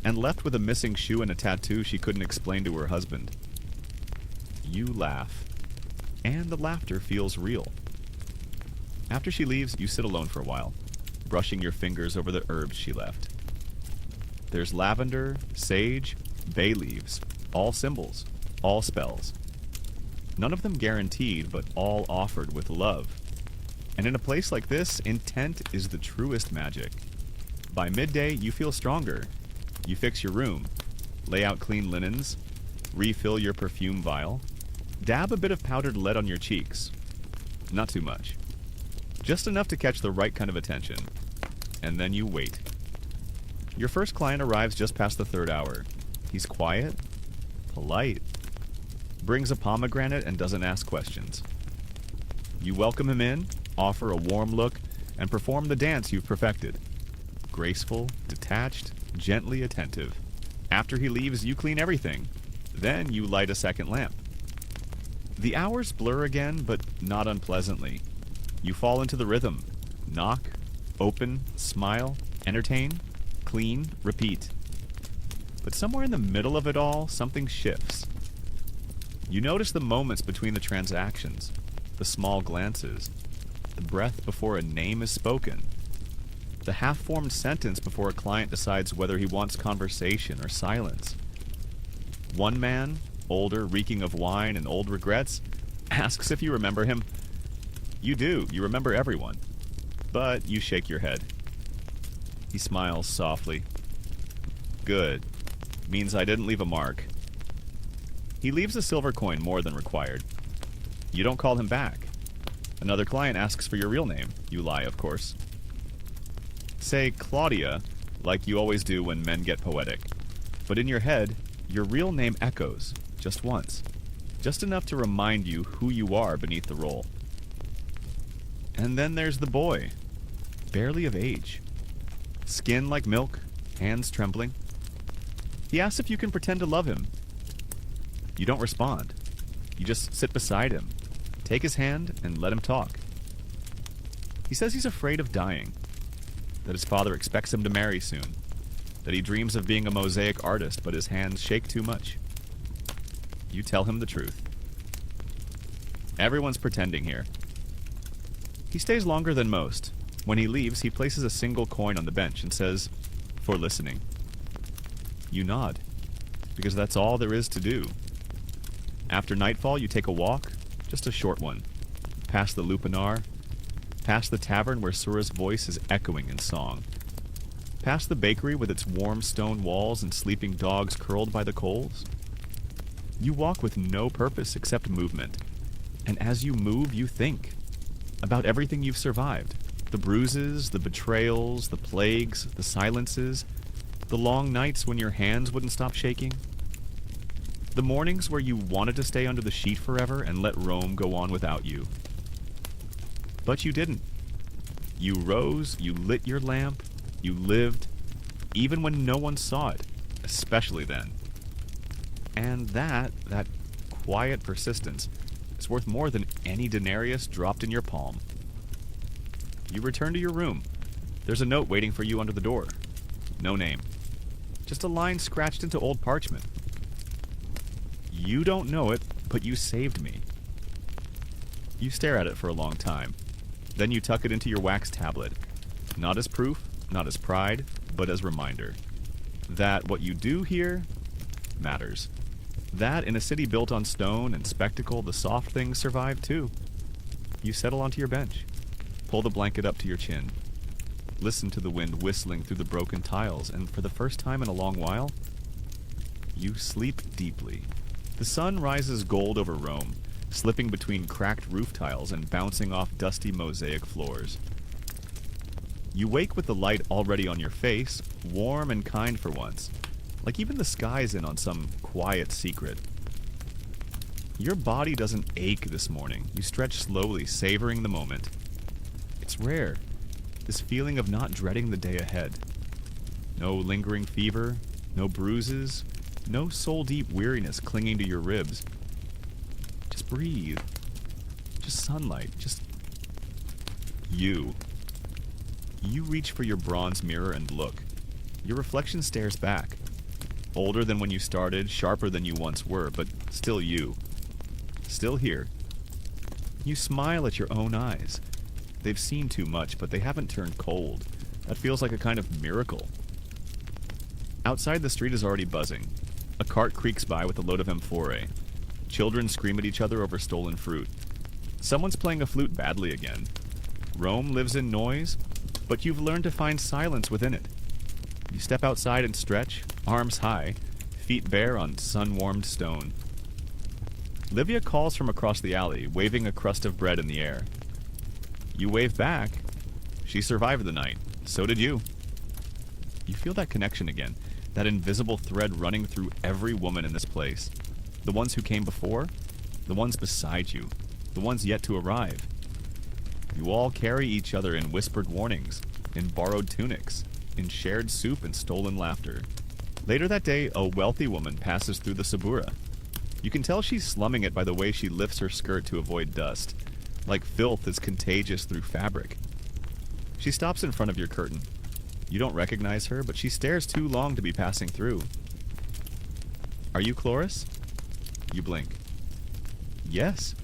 and left with a missing shoe and a tattoo she couldn't explain to her husband. You laugh, and the laughter feels real. After she leaves, you sit alone for a while, brushing your fingers over the herbs she left. There's lavender, sage, bay leaves, all symbols, all spells. None of them guaranteed, but all offered with love. And in a place like this, intent is the truest magic. By midday, you feel stronger. You fix your room, lay out clean linens, refill your perfume vial, dab a bit of powdered lead on your cheeks. Not too much. Just enough to catch the right kind of attention. And then you wait. Your first client arrives just past the 3rd hour. He's quiet, polite, brings a pomegranate and doesn't ask questions. You welcome him in, offer a warm look, and perform the dance you've perfected. Graceful, detached, gently attentive. After he leaves, you clean everything. Then you light a second lamp. The hours blur again, but not unpleasantly. You fall into the rhythm. Knock, open, smile, entertain, clean, repeat. But somewhere in the middle of it all, something shifts. You notice the moments between the transactions, the small glances, the breath before a name is spoken, the half-formed sentence before a client decides whether he wants conversation or silence. One man, older, reeking of wine and old regrets, asks if you remember him. You do. You remember everyone. But you shake your head. He smiles softly. Good. Means I didn't leave a mark. He leaves a silver coin more than required. You don't call him back. Another client asks for your real name. You lie, of course. Say Claudia, like you always do when men get poetic. But in your head, your real name echoes, just once. Just enough to remind you who you are beneath the role. And then there's the boy, barely of age. Skin like milk, hands trembling. He asks if you can pretend to love him. You don't respond. You just sit beside him, take his hand, and let him talk. He says he's afraid of dying, that his father expects him to marry soon, that he dreams of being a mosaic artist, but his hands shake too much. You tell him the truth. Everyone's pretending here. He stays longer than most. When he leaves, he places a single coin on the bench and says, "For listening." You nod, because that's all there is to do. After nightfall, you take a walk, just a short one, past the lupanar, past the tavern where Sura's voice is echoing in song, past the bakery with its warm stone walls and sleeping dogs curled by the coals. You walk with no purpose except movement, and as you move, you think about everything you've survived, the bruises, the betrayals, the plagues, the silences, the long nights when your hands wouldn't stop shaking, the mornings where you wanted to stay under the sheet forever and let Rome go on without you. But you didn't. You rose, you lit your lamp, you lived, even when no one saw it, especially then. And that quiet persistence, is worth more than any denarius dropped in your palm. You return to your room. There's a note waiting for you under the door. No name. Just a line scratched into old parchment. You don't know it, but you saved me. You stare at it for a long time. Then you tuck it into your wax tablet. Not as proof, not as pride, but as reminder. That what you do here matters. That in a city built on stone and spectacle, the soft things survive too. You settle onto your bench. Pull the blanket up to your chin. listen to the wind whistling through the broken tiles, and for the first time in a long while, you sleep deeply. The sun rises gold over Rome, slipping between cracked roof tiles and bouncing off dusty mosaic floors. You wake with the light already on your face, warm and kind for once, like even the sky's in on some quiet secret. Your body doesn't ache this morning. You stretch slowly, savoring the moment. It's rare, this feeling of not dreading the day ahead. No lingering fever, no bruises, no soul-deep weariness clinging to your ribs. Just breathe. Just sunlight. Just you. You reach for your bronze mirror and look. Your reflection stares back. Older than when you started, sharper than you once were, but still you. Still here. You smile at your own eyes. They've seen too much, but they haven't turned cold. That feels like a kind of miracle. Outside, the street is already buzzing. A cart creaks by with a load of amphora. Children scream at each other over stolen fruit. Someone's playing a flute badly again. Rome lives in noise, but you've learned to find silence within it. You step outside and stretch, arms high, feet bare on sun-warmed stone. Livia calls from across the alley, waving a crust of bread in the air. You wave back. She survived the night. So did you. You feel that connection again, that invisible thread running through every woman in this place. The ones who came before, the ones beside you, the ones yet to arrive. You all carry each other in whispered warnings, in borrowed tunics, in shared soup and stolen laughter. Later that day, a wealthy woman passes through the Sabura. You can tell she's slumming it by the way she lifts her skirt to avoid dust, like filth that's contagious through fabric. She stops in front of your curtain. You don't recognize her, but she stares too long to be passing through. Are you Chloris? You blink. Yes.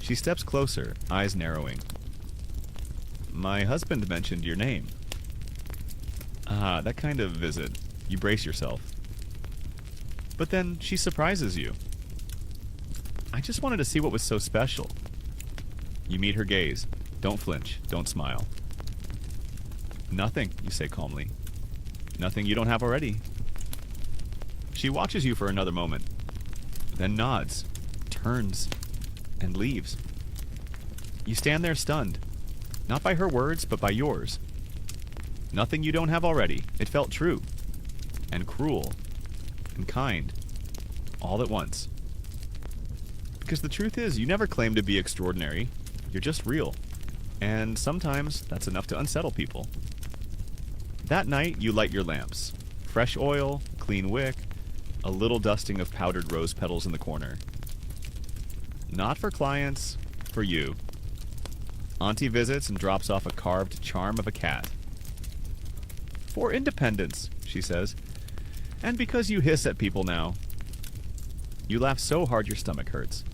She steps closer, eyes narrowing. My husband mentioned your name. Ah, that kind of visit. You brace yourself. But then she surprises you. I just wanted to see what was so special. You meet her gaze. Don't flinch. Don't smile. Nothing, you say calmly. Nothing you don't have already. She watches you for another moment, then nods, turns, and leaves. You stand there stunned, not by her words, but by yours. Nothing you don't have already. It felt true, and cruel, and kind, all at once. Because the truth is, you never claim to be extraordinary. You're just real. And sometimes that's enough to unsettle people. That night, you light your lamps. Fresh oil, clean wick, a little dusting of powdered rose petals in the corner. Not for clients, for you. Auntie visits and drops off a carved charm of a cat. For independence, she says. And because you hiss at people now. You laugh so hard your stomach hurts.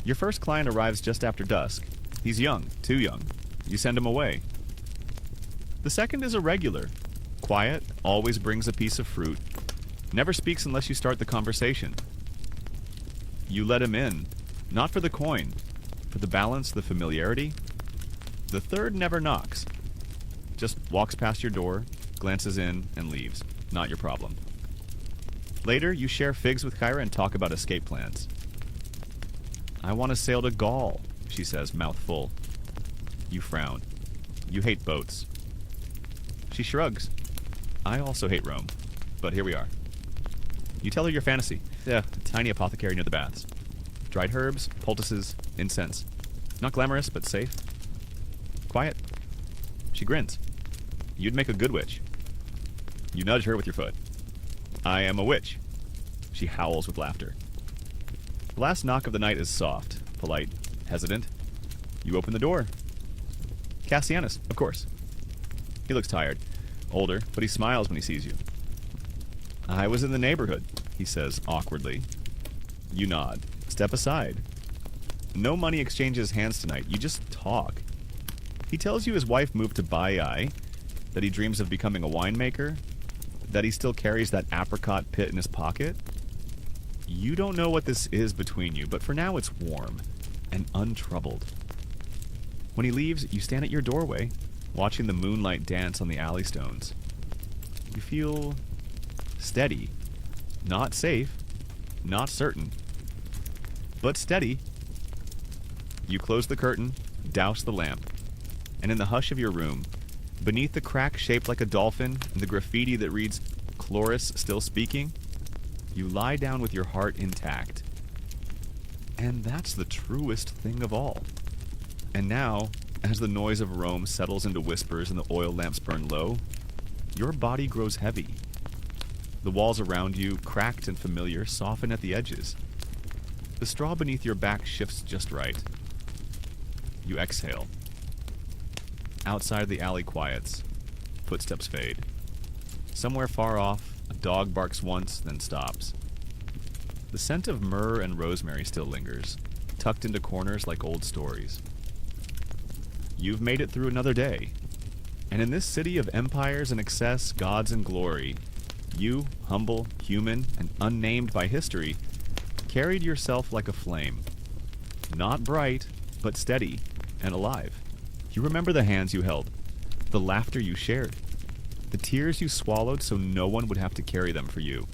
Your first client arrives just after dusk. He's young, too young. You send him away. The second is a regular. Quiet, always brings a piece of fruit. Never speaks unless you start the conversation. You let him in, not for the coin, for the balance, the familiarity. The third never knocks. Just walks past your door, glances in, and leaves. Not your problem. Later, you share figs with Kyra and talk about escape plans. I want to sail to Gaul, she says, mouth full. You frown. You hate boats. She shrugs. I also hate Rome, but here we are. You tell her your fantasy. Yeah, a tiny apothecary near the baths. Dried herbs, poultices, incense. Not glamorous, but safe. Quiet. She grins. You'd make a good witch. You nudge her with your foot. I am a witch. She howls with laughter. The last knock of the night is soft, polite, hesitant. You open the door. Cassianus, of course. He looks tired, older, but he smiles when he sees you. I was in the neighborhood, he says awkwardly. You nod. Step aside. No money exchanges hands tonight. You just talk. He tells you his wife moved to Baiae, that he dreams of becoming a winemaker, that he still carries that apricot pit in his pocket. You don't know what this is between you, but for now it's warm and untroubled. When he leaves, you stand at your doorway, watching the moonlight dance on the alley stones. You feel steady, not safe, not certain, but steady. You close the curtain, douse the lamp, and in the hush of your room, beneath the crack shaped like a dolphin and the graffiti that reads, "Chloris still speaking," you lie down with your heart intact. And that's the truest thing of all. And now, as the noise of Rome settles into whispers and the oil lamps burn low, your body grows heavy. The walls around you, cracked and familiar, soften at the edges. The straw beneath your back shifts just right. You exhale. Outside the alley quiets. Footsteps fade. Somewhere far off, a dog barks once, then stops. The scent of myrrh and rosemary still lingers, tucked into corners like old stories. You've made it through another day. And in this city of empires and excess, gods and glory, you, humble, human, and unnamed by history, carried yourself like a flame. Not bright, but steady and alive. You remember the hands you held, the laughter you shared, the tears you swallowed so no one would have to carry them for you.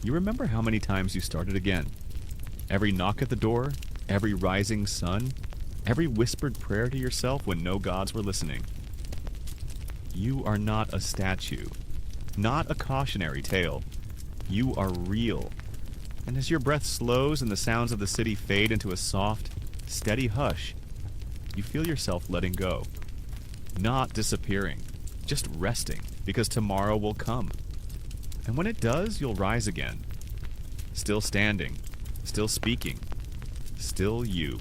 You remember how many times you started again. Every knock at the door, every rising sun, every whispered prayer to yourself when no gods were listening. You are not a statue, not a cautionary tale. You are real. And as your breath slows and the sounds of the city fade into a soft, steady hush, you feel yourself letting go. Not disappearing, just resting, because tomorrow will come. And when it does, you'll rise again. Still standing, still speaking, still you.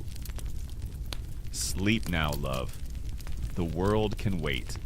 Sleep now, love. The world can wait.